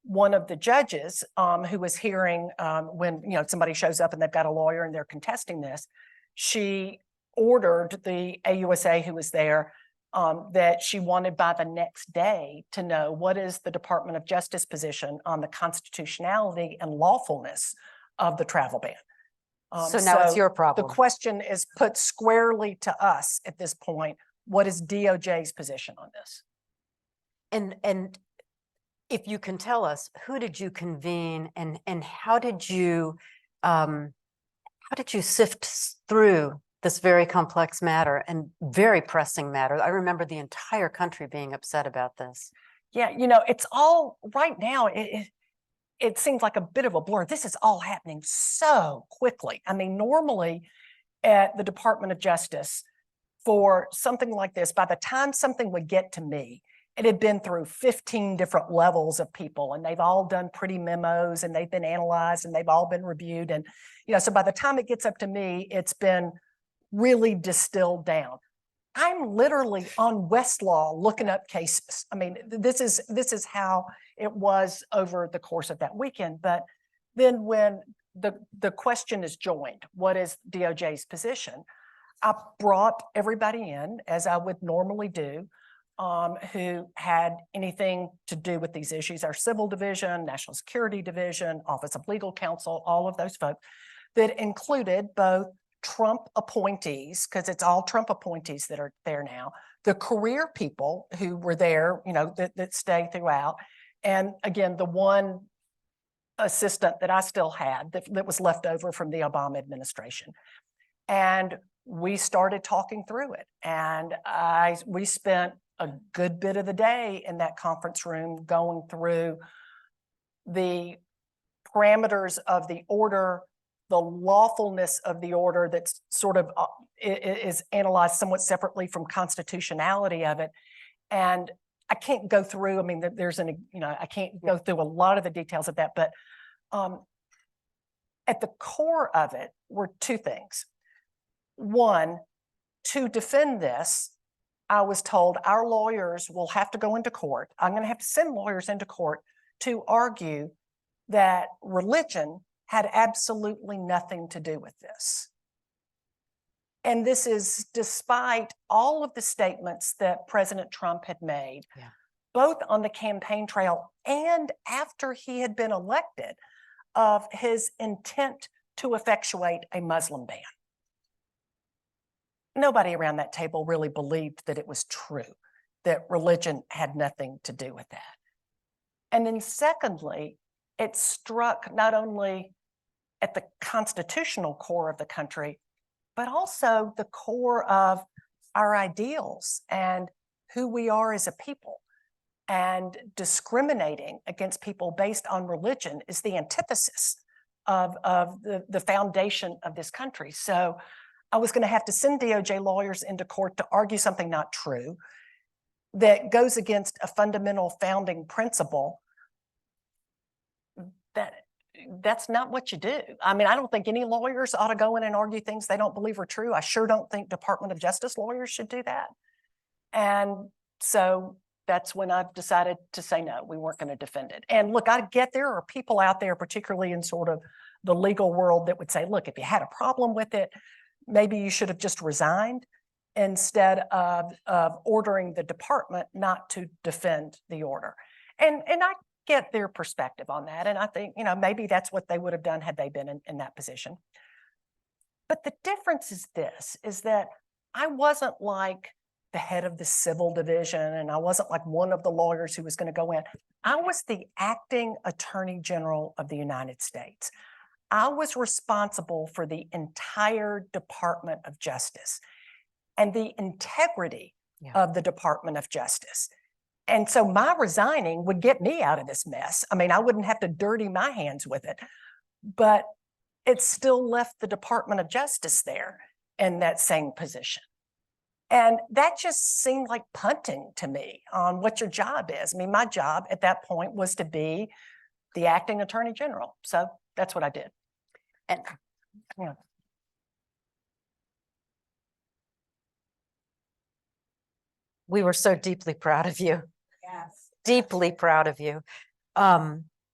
one of the judges who was hearing when somebody shows up and they've got a lawyer and they're contesting this, she ordered the AUSA who was there that she wanted by the next day to know, what is the Department of Justice position on the constitutionality and lawfulness of the travel ban. So now it's your problem. The question is put squarely to us at this point. What is DOJ's position on this? And if you can tell us, who did you convene, and how did you How did you sift through this very complex matter and very pressing matter? I remember the entire country being upset about this. Yeah, you know, it's all right now. It seems like a bit of a blur. This is all happening so quickly. I mean, normally at the Department of Justice, for something like this, by the time something would get to me, it had been through 15 different levels of people, and they've all done pretty memos, and they've been analyzed, and they've all been reviewed. And, you know, so by the time it gets up to me, it's been really distilled down. I'm literally on Westlaw looking up cases. I mean, this is how it was over the course of that weekend. But then when the question is joined, what is DOJ's position? I brought everybody in, as I would normally do, who had anything to do with these issues, our Civil Division, National Security Division, Office of Legal Counsel, all of those folks, that included both Trump appointees, because it's all Trump appointees that are there now, the career people who were there, you know, that stay throughout. And again, the one assistant that I still had that was left over from the Obama administration. And we started talking through it. And we spent a good bit of the day in that conference room going through the parameters of the order, the lawfulness of the order that's sort of is analyzed somewhat separately from constitutionality of it. And I can't go through, I mean, I can't go through a lot of the details of that, but at the core of it were two things. One, to defend this, I was told our lawyers will have to go into court. I'm going to have to send lawyers into court to argue that religion had absolutely nothing to do with this. And this is despite all of the statements that President Trump had made, both on the campaign trail and after he had been elected, of his intent to effectuate a Muslim ban. Nobody around that table really believed that it was true, that religion had nothing to do with that. And then secondly, it struck not only at the constitutional core of the country, but also the core of our ideals and who we are as a people. And discriminating against people based on religion is the antithesis of the foundation of this country. So I was going to have to send DOJ lawyers into court to argue something not true that goes against a fundamental founding principle. That's not what you do. I mean, I don't think any lawyers ought to go in and argue things they don't believe are true. I sure don't think Department of Justice lawyers should do that. And so that's when I've decided to say, no, we weren't going to defend it. And look, I get there are people out there, particularly in sort of the legal world, that would say, look, if you had a problem with it, maybe you should have just resigned instead of ordering the department not to defend the order. And I get their perspective on that. And I think, you know, maybe that's what they would have done had they been in that position. But the difference is this, is that I wasn't like the head of the civil division, and I wasn't like one of the lawyers who was going to go in. I was the acting attorney general of the United States. I was responsible for the entire Department of Justice and the integrity of the Department of Justice. And so my resigning would get me out of this mess. I mean, I wouldn't have to dirty my hands with it, but it still left the Department of Justice there in that same position. And that just seemed like punting to me on what your job is. I mean, my job at that point was to be the acting attorney general. So that's what I did. And yeah. We were so deeply proud of you. Yes. Deeply proud of you.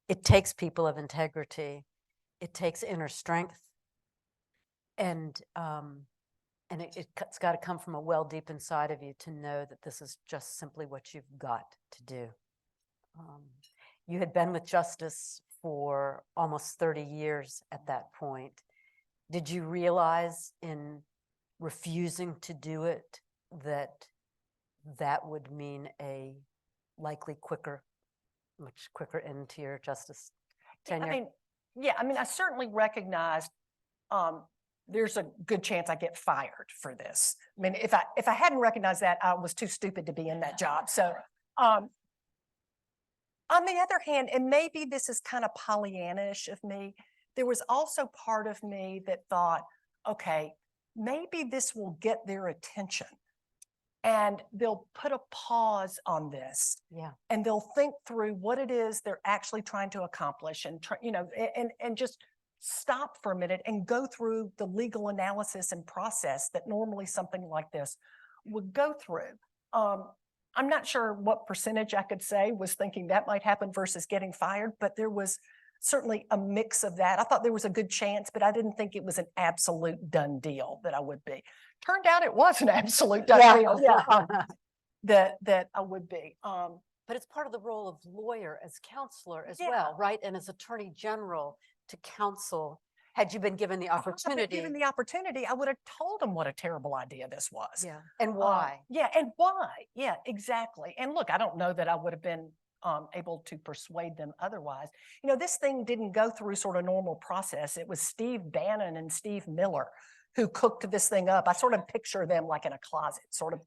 It takes people of integrity. It takes inner strength. And it's got to come from a well deep inside of you to know that this is just simply what you've got to do. You had been with Justice for almost 30 years at that point. Did you realize in refusing to do it that that would mean a likely much quicker end to your justice tenure? I mean, I certainly recognized there's a good chance I get fired for this. I mean, if I hadn't recognized that, I was too stupid to be in that job. So, on the other hand, and maybe this is kind of Pollyannish of me, there was also part of me that thought, okay, maybe this will get their attention and they'll put a pause on this. Yeah. And they'll think through what it is they're actually trying to accomplish and and just stop for a minute and go through the legal analysis and process that normally something like this would go through. I'm not sure what percentage I could say was thinking that might happen versus getting fired, but there was certainly a mix of that. I thought there was a good chance, but I didn't think it was an absolute done deal that I would be. Turned out it was an absolute done deal. Yeah, that I would be. But it's part of the role of lawyer as counselor as Yeah. well, right? And as attorney general to counsel, had you been given the If I'd been opportunity. given the opportunity, I would have told them what a terrible idea this was. Yeah. And why? Yeah, and why? Yeah, exactly. And look, I don't know that I would have been able to persuade them otherwise. You know, this thing didn't go through sort of normal process. It was Steve Bannon and Steve Miller who cooked this thing up. I sort of picture them like in a closet, sort of,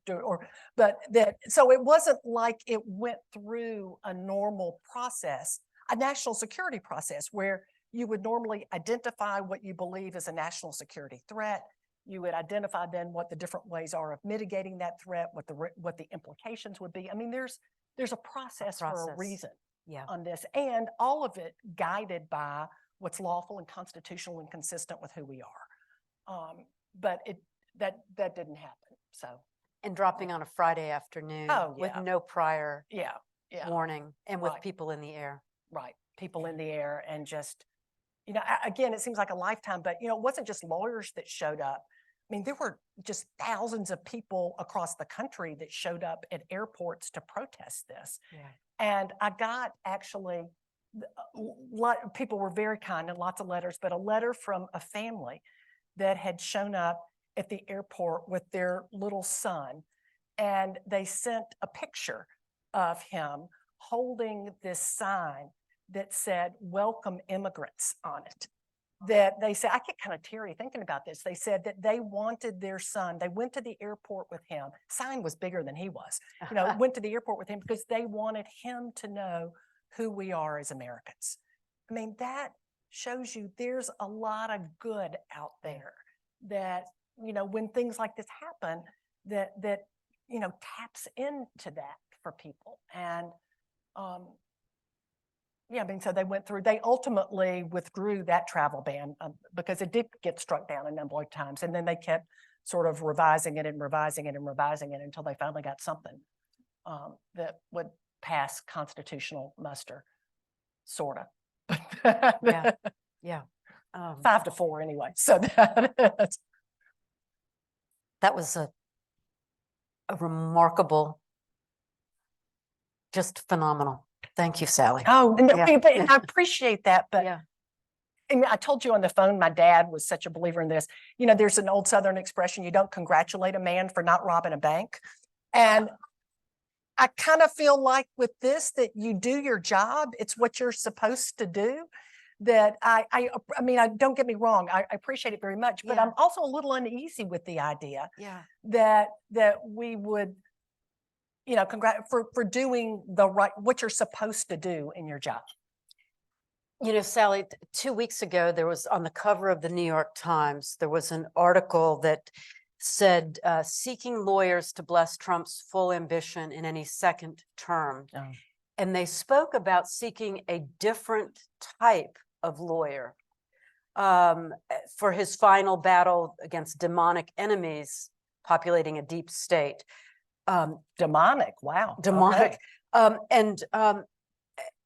so it wasn't like it went through a normal process, a national security process where you would normally identify what you believe is a national security threat. You would identify then what the different ways are of mitigating that threat, what the implications would be. I mean, there's a process for a process. reason Yeah. on this, and all of it guided by what's lawful and constitutional and consistent with who we are. But that didn't happen. So And dropping on a Friday afternoon with yeah. no prior yeah, warning and with Right. people in the air. right. People in the air and just, you know, again, it seems like a lifetime, but you know, it wasn't just lawyers that showed up. I mean, there were just thousands of people across the country that showed up at airports to protest this. Yeah. And I got actually, people were very kind and lots of letters, but a letter from a family that had shown up at the airport with their little son. And they sent a picture of him holding this sign that said, "Welcome immigrants" on it. That they said, I get kind of teary thinking about this. They said that they wanted their son, they went to the airport with him. Sign was bigger than he was, you know, went to the airport with him because they wanted him to know who we are as Americans. I mean, that shows you there's a lot of good out there that, you know, when things like this happen, that, you know, taps into that for people. And, yeah, I mean, so they ultimately withdrew that travel ban because it did get struck down a number of times. And then they kept sort of revising it and revising it and revising it until they finally got something that would pass constitutional muster, sort of. Yeah. Yeah. 5-4 anyway. So that was a remarkable, just phenomenal. Thank you, Sally. and Yeah. and I appreciate that, but Yeah. I mean, I told you on the phone, my dad was such a believer in this. You know, there's an old Southern expression, you don't congratulate a man for not robbing a bank. And I kind of feel like with this, that you do your job, it's what you're supposed to do. That I mean, don't get me wrong, I appreciate it very much, but Yeah. I'm also a little uneasy with the idea Yeah. that we would, you know, for doing the right, what you're supposed to do in your job. You know, Sally, 2 weeks ago, there was on the cover of the New York Times, there was an article that said, seeking lawyers to bless Trump's full ambition in any second term. Oh. And they spoke about seeking a different type of lawyer for his final battle against demonic enemies populating a deep state. Demonic, wow. Demonic. Okay.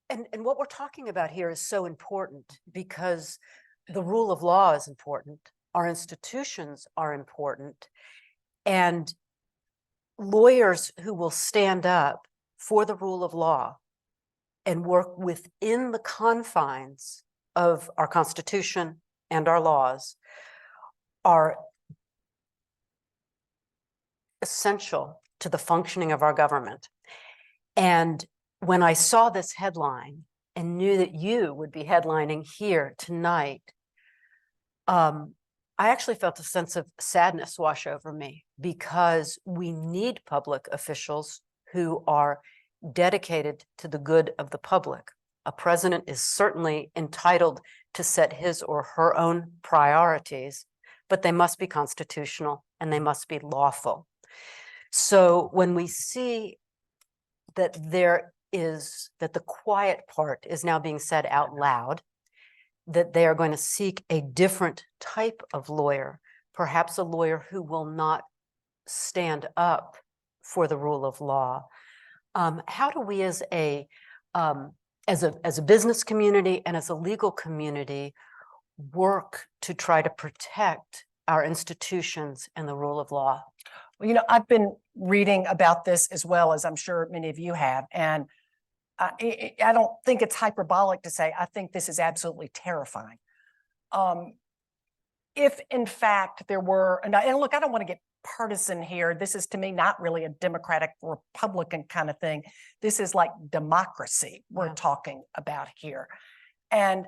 And what we're talking about here is so important because the rule of law is important. Our institutions are important. And lawyers who will stand up for the rule of law and work within the confines of our Constitution and our laws are essential to the functioning of our government. And when I saw this headline and knew that you would be headlining here tonight, I actually felt a sense of sadness wash over me because we need public officials who are dedicated to the good of the public. A president is certainly entitled to set his or her own priorities, but they must be constitutional and they must be lawful. So when we see that that the quiet part is now being said out loud, that they are going to seek a different type of lawyer, perhaps a lawyer who will not stand up for the rule of law. How do we as a business community and as a legal community work to try to protect our institutions and the rule of law? Well, I've been reading about this as well, as I'm sure many of you have, and I don't think it's hyperbolic to say I think this is absolutely terrifying. If in fact there were, and look, I don't want to get partisan here. This is to me not really a Democratic Republican kind of thing. This is like democracy we're talking about here. And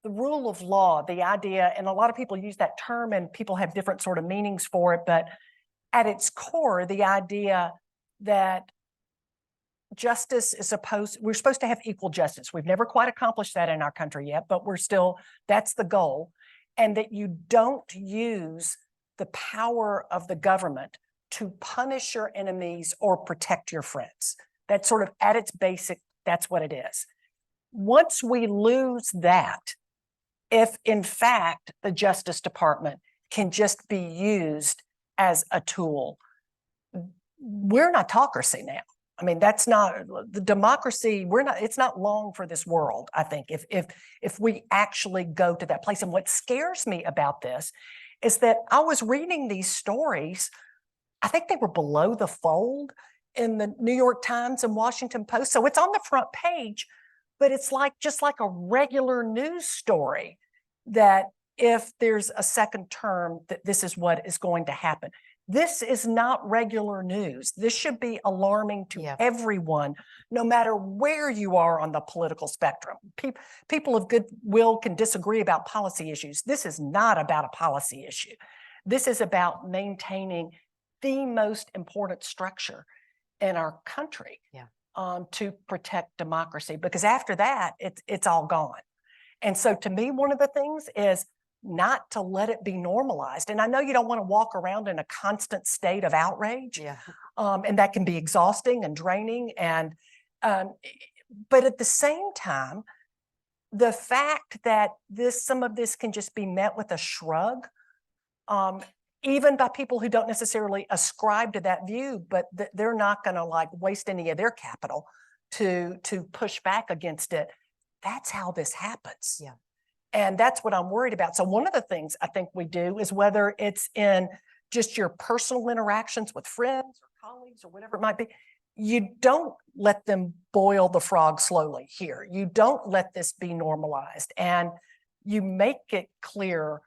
the rule of law, the idea, and a lot of people use that term and people have different sort of meanings for it, but at its core, the idea that justice is we're supposed to have equal justice. We've never quite accomplished that in our country yet, but that's the goal. And that you don't use the power of the government to punish your enemies or protect your friends. That's sort of at its basic, that's what it is. Once we lose that, if in fact the Justice Department can just be used as a tool, we're an autocracy now. I mean, that's not the democracy. It's not long for this world, I think, if we actually go to that place. And what scares me about this is that I was reading these stories. I think they were below the fold in the New York Times and Washington Post. So it's on the front page, but it's just like a regular news story that if there's a second term, that this is what is going to happen. This is not regular news. This should be alarming to everyone, no matter where you are on the political spectrum. People of goodwill can disagree about policy issues. This is not about a policy issue. This is about maintaining the most important structure in our country to protect democracy, because after that, it's all gone. And so to me, one of the things is not to let it be normalized. And I know you don't want to walk around in a constant state of outrage, and that can be exhausting and draining. And but at the same time, the fact that some of this can just be met with a shrug, even by people who don't necessarily ascribe to that view, but they're not going to waste any of their capital to push back against it. That's how this happens. And that's what I'm worried about. So one of the things I think we do is, whether it's in just your personal interactions with friends or colleagues or whatever it might be, you don't let them boil the frog slowly here. You don't let this be normalized, and you make it clear,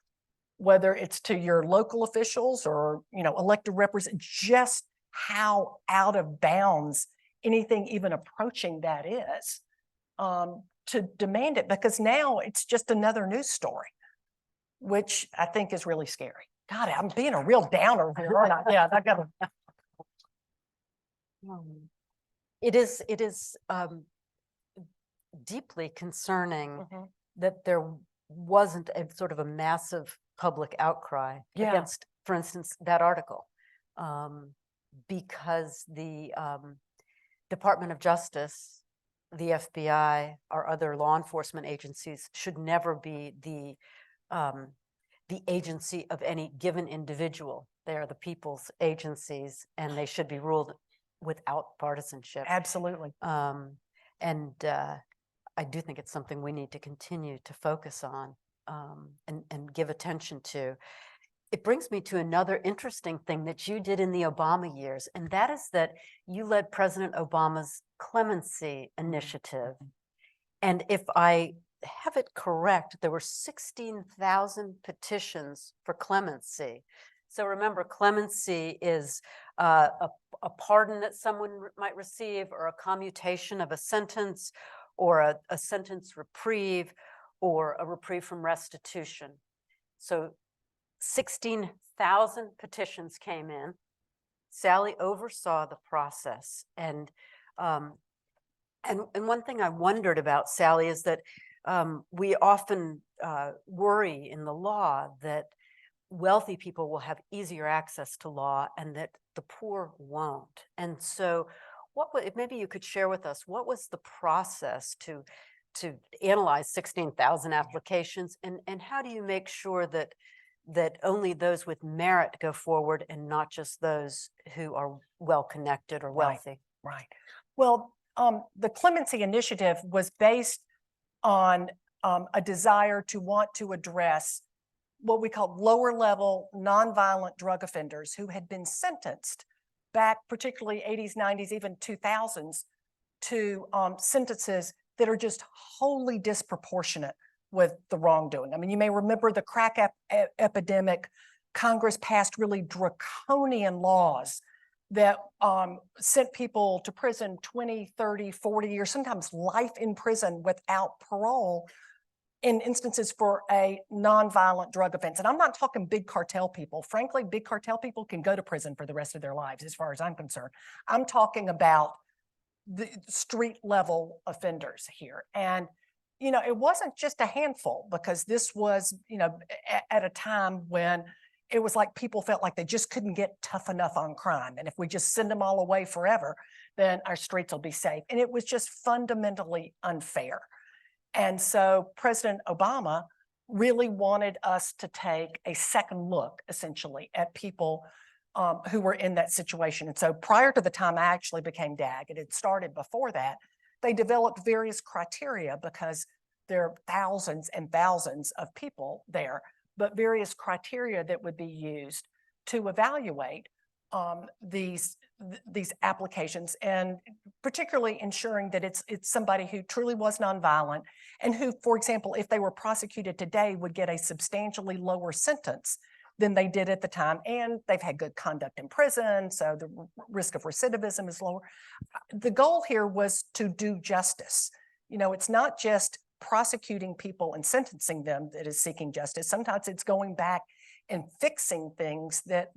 whether it's to your local officials or, elected representatives, just how out of bounds anything even approaching that is. To demand it, because now it's just another news story, which I think is really scary. God, I'm being a real downer here, aren't I? Yeah, I got to. It is deeply concerning that there wasn't a sort of a massive public outcry against, for instance, that article, because the Department of Justice, the FBI, or other law enforcement agencies should never be the agency of any given individual. They are the people's agencies, and they should be ruled without partisanship. Absolutely. And I do think it's something we need to continue to focus on and give attention to. It brings me to another interesting thing that you did in the Obama years, and that is that you led President Obama's clemency initiative. And if I have it correct, there were 16,000 petitions for clemency. So remember, clemency is a pardon that someone might receive, or a commutation of a sentence, or a sentence reprieve, or a reprieve from restitution. So 16,000 petitions came in. Sally oversaw the process, and one thing I wondered about, Sally, is that we often worry in the law that wealthy people will have easier access to law and that the poor won't. And so maybe you could share with us, what was the process to analyze 16,000 applications, and how do you make sure that only those with merit go forward and not just those who are well-connected or Right. wealthy? Right. Well, the clemency initiative was based on a desire to want to address what we call lower level nonviolent drug offenders who had been sentenced back, particularly 80s, 90s, even 2000s, to sentences that are just wholly disproportionate with the wrongdoing. I mean, you may remember the crack epidemic. Congress passed really draconian laws that sent people to prison 20, 30, 40 years, sometimes life in prison without parole in instances for a nonviolent drug offense. And I'm not talking big cartel people. Frankly, big cartel people can go to prison for the rest of their lives, as far as I'm concerned. I'm talking about the street level offenders here. And, you know, it wasn't just a handful, because this was, you know, at a time when it was like people felt like they just couldn't get tough enough on crime. And if we just send them all away forever, then our streets will be safe. And it was just fundamentally unfair. And so President Obama really wanted us to take a second look, essentially, at people who were in that situation. And so prior to the time I actually became DAG, it had started before that, they developed various criteria, because there are thousands and thousands of people there, but various criteria that would be used to evaluate these applications, and particularly ensuring that it's somebody who truly was nonviolent, and who, for example, if they were prosecuted today, would get a substantially lower sentence than they did at the time, and they've had good conduct in prison, so the risk of recidivism is lower. The goal here was to do justice. You know, it's not just prosecuting people and sentencing them that is seeking justice. Sometimes it's going back and fixing things that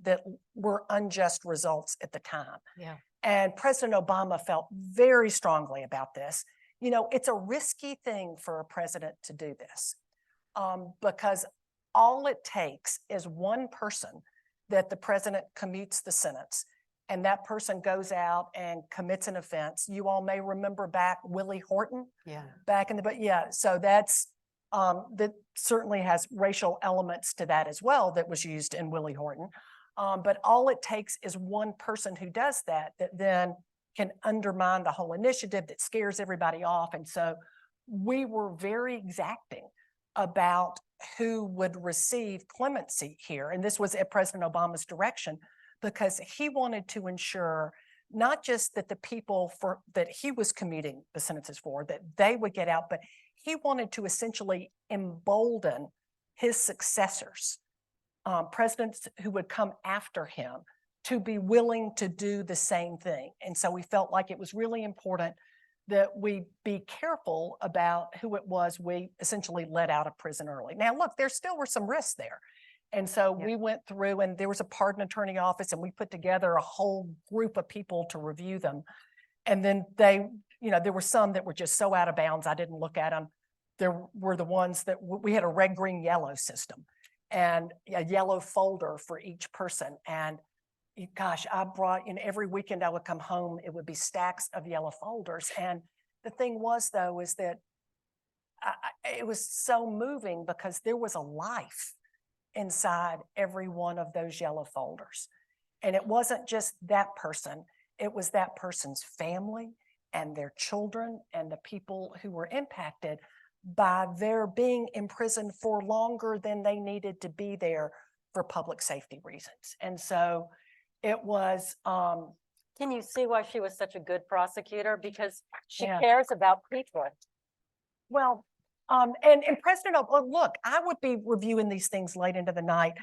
were unjust results at the time. Yeah. And President Obama felt very strongly about this. You know, it's a risky thing for a president to do this, because all it takes is one person that the president commutes the sentence, and that person goes out and commits an offense. You all may remember back Willie Horton. Yeah. Back in the, but yeah, so that's, that certainly has racial elements to that as well, that was used in Willie Horton. But all it takes is one person who does that then can undermine the whole initiative, that scares everybody off. And so we were very exacting about who would receive clemency here. And this was at President Obama's direction, because he wanted to ensure not just that the people that he was commuting the sentences for, that they would get out, but he wanted to essentially embolden his successors, presidents who would come after him, to be willing to do the same thing. And so we felt like it was really important that we be careful about who it was we essentially let out of prison early. Now, look, there still were some risks there. And so we went through, and there was a pardon attorney office, and we put together a whole group of people to review them. And then they, you know, there were some that were just so out of bounds, I didn't look at them. There were the ones that we had a red, green, yellow system, and a yellow folder for each person. And gosh, I brought, you know, every weekend I would come home, it would be stacks of yellow folders. And the thing was, though, is that it was so moving, because there was a life inside every one of those yellow folders. And it wasn't just that person, it was that person's family and their children and the people who were impacted by their being in prison for longer than they needed to be there for public safety reasons. And so it was, Can you see why she was such a good prosecutor? Because she Yeah. cares about people. well, and President Obama, look, I would be reviewing these things late into the night.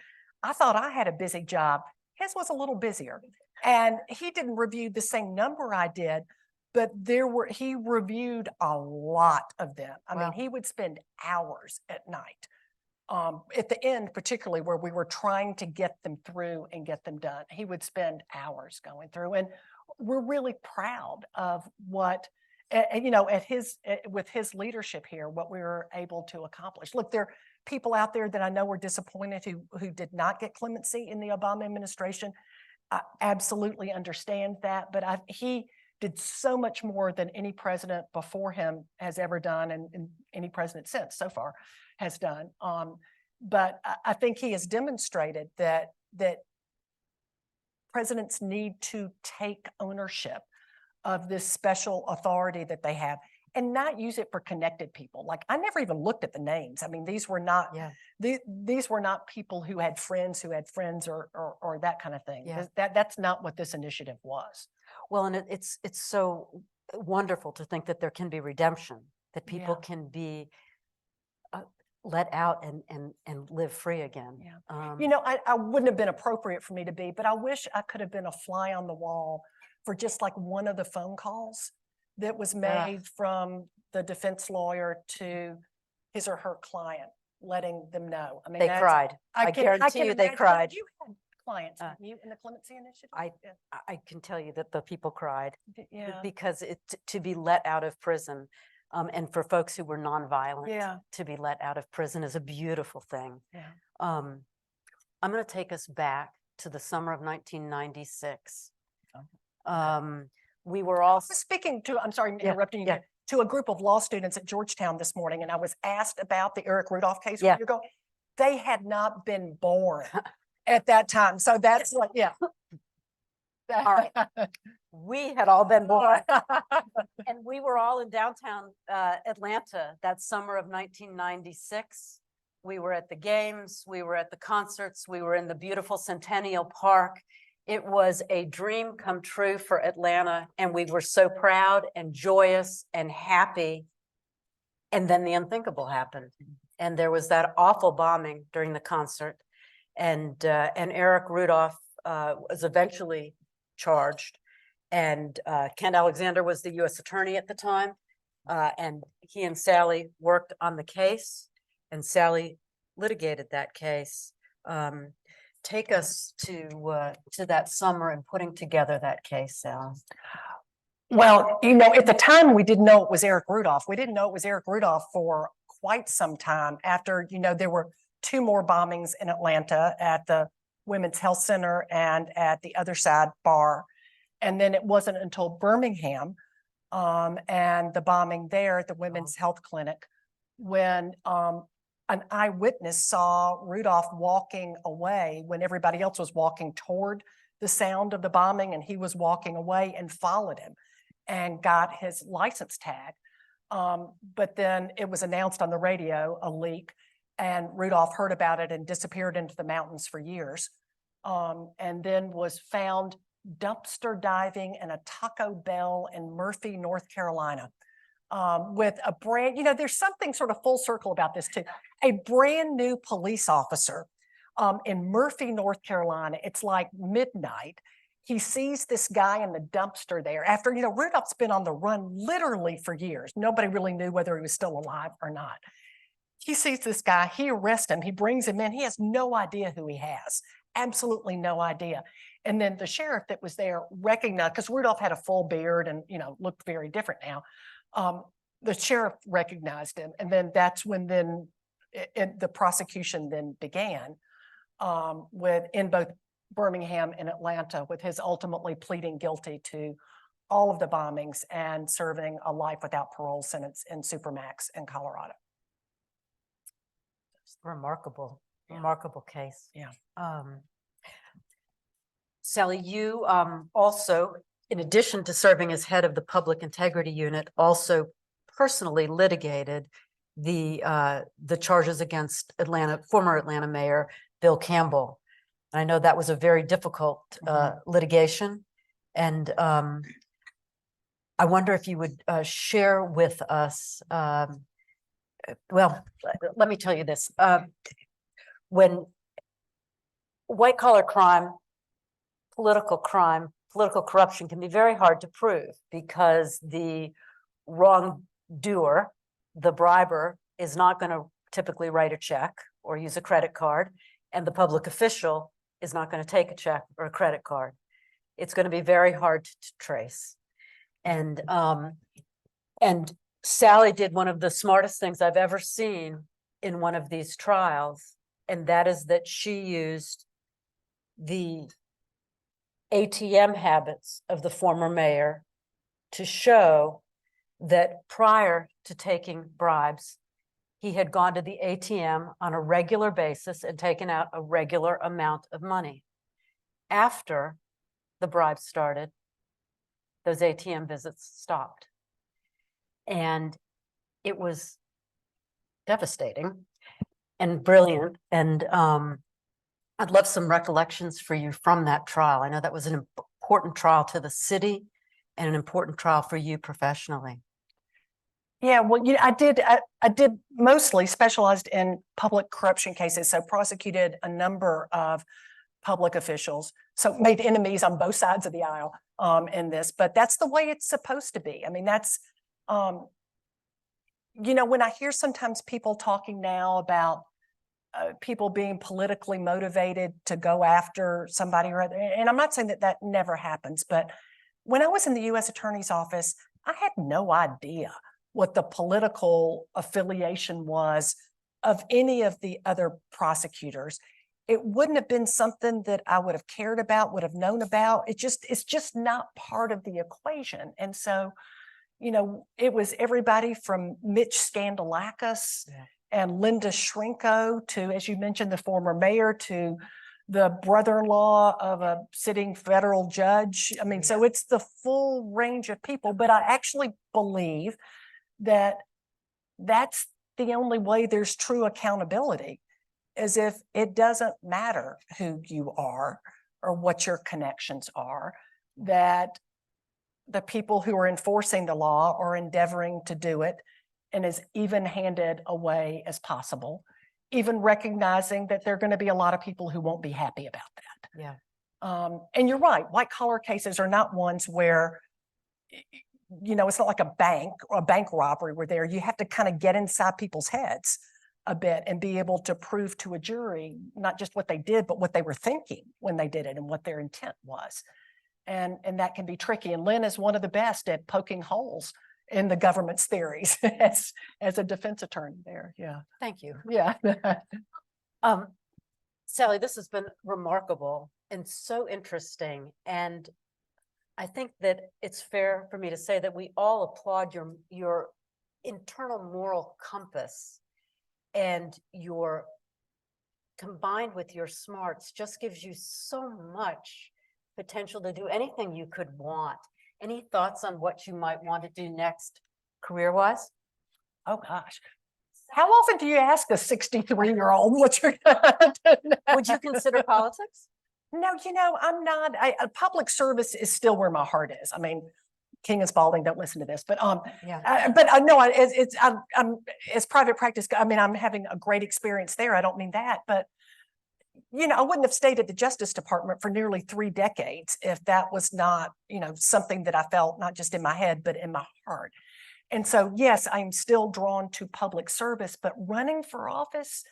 I thought I had a busy job. His was a little busier. And he didn't review the same number I did, but he reviewed a lot of them. I mean, Wow. he would spend hours at night At the end, particularly where we were trying to get them through and get them done, he would spend hours going through. And we're really proud of what, you know, with his leadership here, what we were able to accomplish. Look, there are people out there that I know were disappointed who did not get clemency in the Obama administration. I absolutely understand that, but he did so much more than any president before him has ever done, and any president since so far has done. But I think he has demonstrated that presidents need to take ownership of this special authority that they have and not use it for connected people. Like, I never even looked at the names. I mean, these were not these were not people who had friends or that kind of thing. Yeah. That's not what this initiative was. Well, and it's so wonderful to think that there can be redemption, that people Yeah. can be let out and live free again. Yeah. You know, I wouldn't have been appropriate for me to be, but I wish I could have been a fly on the wall for just like one of the phone calls that was made from the defense lawyer to his or her client, letting them know. I mean, They cried. I guarantee you they imagine. cried. You had clients, didn't you, in the clemency initiative? I can tell you that the people cried Yeah. because to be let out of prison, and for folks who were nonviolent, Yeah. to be let out of prison is a beautiful thing. Yeah. I'm going to take us back to the summer of 1996. We were all I was speaking to, I'm sorry, interrupting you, yeah. to a group of law students at Georgetown this morning, and I was asked about the Eric Rudolph case. Yeah. Where you're going, they had not been born at that time. So that's like, yeah. All right. We had all been born. And we were all in downtown Atlanta that summer of 1996. We were at the games, we were at the concerts, we were in the beautiful Centennial Park. It was a dream come true for Atlanta, and we were so proud and joyous and happy. And then the unthinkable happened. And there was that awful bombing during the concert. And Eric Rudolph was eventually charged. And Ken Alexander was the U.S. attorney at the time. And he and Sally worked on the case, and Sally litigated that case. Take us to that summer and putting together that case, Sally. Well, you know, at the time, we didn't know it was Eric Rudolph. We didn't know it was Eric Rudolph for quite some time after, you know, there were 2 more bombings in Atlanta at the Women's Health Center and at the Other Side Bar. And then it wasn't until Birmingham and the bombing there at the Women's Health Clinic when an eyewitness saw Rudolph walking away when everybody else was walking toward the sound of the bombing, and he was walking away and followed him and got his license tag. But then it was announced on the radio, a leak, and Rudolph heard about it and disappeared into the mountains for years. And then was found dumpster diving in a Taco Bell in Murphy, North Carolina, with a brand, you know, there's something sort of full circle about this too. A brand new police officer in Murphy, North Carolina. It's like midnight. He sees this guy in the dumpster there after, you know, Rudolph's been on the run literally for years. Nobody really knew whether he was still alive or not. He sees this guy, he arrests him, he brings him in. He has no idea who he has, absolutely no idea. And then the sheriff that was there recognized, because Rudolph had a full beard and, you know, looked very different now. The sheriff recognized him. And then that's when the prosecution then began in both Birmingham and Atlanta, with his ultimately pleading guilty to all of the bombings and serving a life without parole sentence in Supermax in Colorado. Remarkable, Yeah. remarkable case. Yeah. Sally, you also, in addition to serving as head of the Public Integrity Unit, also personally litigated the charges against former Atlanta Mayor Bill Campbell. And I know that was a very difficult litigation. And I wonder if you would share with us, well, let me tell you this. When white collar crime, political corruption can be very hard to prove because the wrongdoer, the briber, is not going to typically write a check or use a credit card, and the public official is not going to take a check or a credit card. It's going to be very hard to trace. And Sally did one of the smartest things I've ever seen in one of these trials, and that is that she used the ATM habits of the former mayor to show that prior to taking bribes, he had gone to the ATM on a regular basis and taken out a regular amount of money. After the bribes started, those ATM visits stopped. And it was devastating and brilliant. And I'd love some recollections for you from that trial. I know that was an important trial to the city and an important trial for you professionally. Yeah, well, I did mostly specialized in public corruption cases, so prosecuted a number of public officials, so made enemies on both sides of the aisle in this, but that's the way it's supposed to be. I mean, that's, when I hear sometimes people talking now about people being politically motivated to go after somebody or other, and I'm not saying that that never happens, but when I was in the U.S. Attorney's Office, I had no idea what the political affiliation was of any of the other prosecutors. It wouldn't have been something that I would have cared about, would have known about. It's just not part of the equation. And so, it was everybody from Mitch Scandalakis and Linda Shrinko to, as you mentioned, the former mayor, to the brother-in-law of a sitting federal judge. I mean, so it's the full range of people, but I actually believe that that's the only way there's true accountability, is if it doesn't matter who you are or what your connections are, that the people who are enforcing the law are endeavoring to do it in as even-handed a way as possible, even recognizing that there are going to be a lot of people who won't be happy about that. Yeah. And you're right, white collar cases are not ones where, it's not like a bank robbery where you have to kind of get inside people's heads a bit and be able to prove to a jury, not just what they did, but what they were thinking when they did it and what their intent was. And that can be tricky. And Lynne is one of the best at poking holes in the government's theories as a defense attorney there. Yeah. Thank you. Yeah. Sally, this has been remarkable and so interesting. And I think that it's fair for me to say that we all applaud your internal moral compass, and your combined with your smarts just gives you so much potential to do anything you could want. Any thoughts on what you might want to do next career-wise? Oh gosh. How often do you ask a 63-year-old what you're gonna do next? Would you consider politics? No, I'm not. Public service is still where my heart is. I mean, King and Spalding, don't listen to this, but Yeah. no, I'm as private practice. I mean, I'm having a great experience there. I don't mean that, but I wouldn't have stayed at the Justice Department for nearly 3 decades if that was not, something that I felt not just in my head, but in my heart. And so, yes, I'm still drawn to public service, but running for office,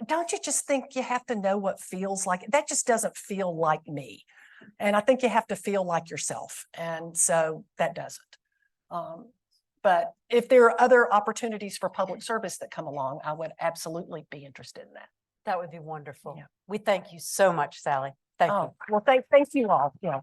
don't you just think you have to know what feels like? That just doesn't feel like me. And I think you have to feel like yourself. And so that doesn't. But if there are other opportunities for public service that come along, I would absolutely be interested in that. That would be wonderful. Yeah. We thank you so much, Sally. Thank you. Well, thank you all. Yeah.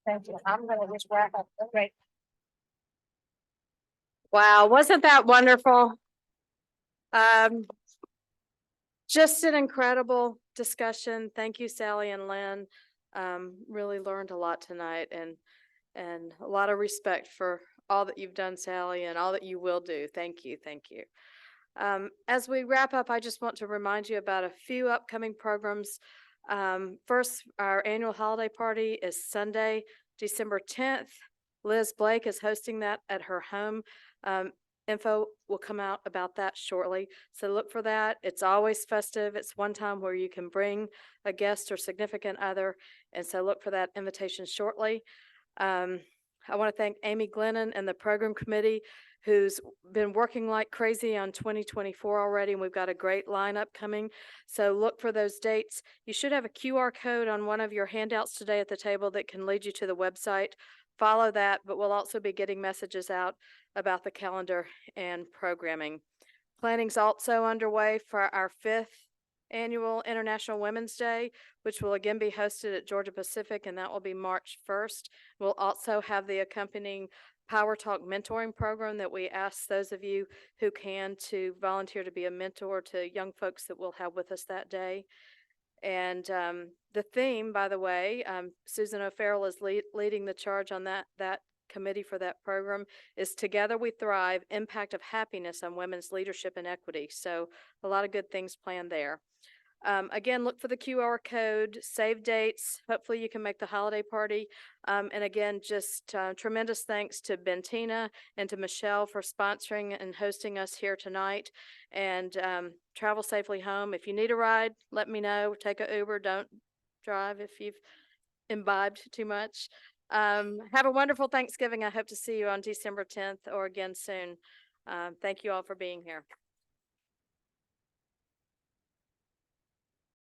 Thank you. I'm going to just wrap up. Great. Wow, wasn't that wonderful? Just an incredible discussion. Thank you, Sally and Lynne. Really learned a lot tonight, and a lot of respect for all that you've done, Sally, and all that you will do. Thank you. Thank you. As we wrap up, I just want to remind you about a few upcoming programs. First, our annual holiday party is Sunday, December 10th. Liz Blake is hosting that at her home. info will come out about that shortly. So look for that. It's always festive. It's one time where you can bring a guest or significant other. And so look for that invitation shortly. I want to thank Amy Glennon and the program committee who's been working like crazy on 2024 already, and we've got a great lineup coming. So look for those dates. You should have a QR code on one of your handouts today at the table that can lead you to the website. Follow that, but we'll also be getting messages out about the calendar and programming. Planning's also underway for our 5th annual International Women's Day, which will again be hosted at Georgia Pacific, and that will be March 1st. We'll also have the accompanying Power Talk mentoring program that we ask those of you who can to volunteer to be a mentor to young folks that we'll have with us that day. And the theme, by the way, Susan O'Farrell is leading the charge on that committee for that program, is Together We Thrive, Impact of Happiness on Women's Leadership and Equity. So a lot of good things planned there. Again, look for the QR code, save dates. Hopefully you can make the holiday party. And again, just tremendous thanks to Bentina and to Michelle for sponsoring and hosting us here tonight. And travel safely home. If you need a ride, let me know. Take an Uber. Don't drive if you've imbibed too much. Have a wonderful Thanksgiving. I hope to see you on December 10th or again soon. Thank you all for being here.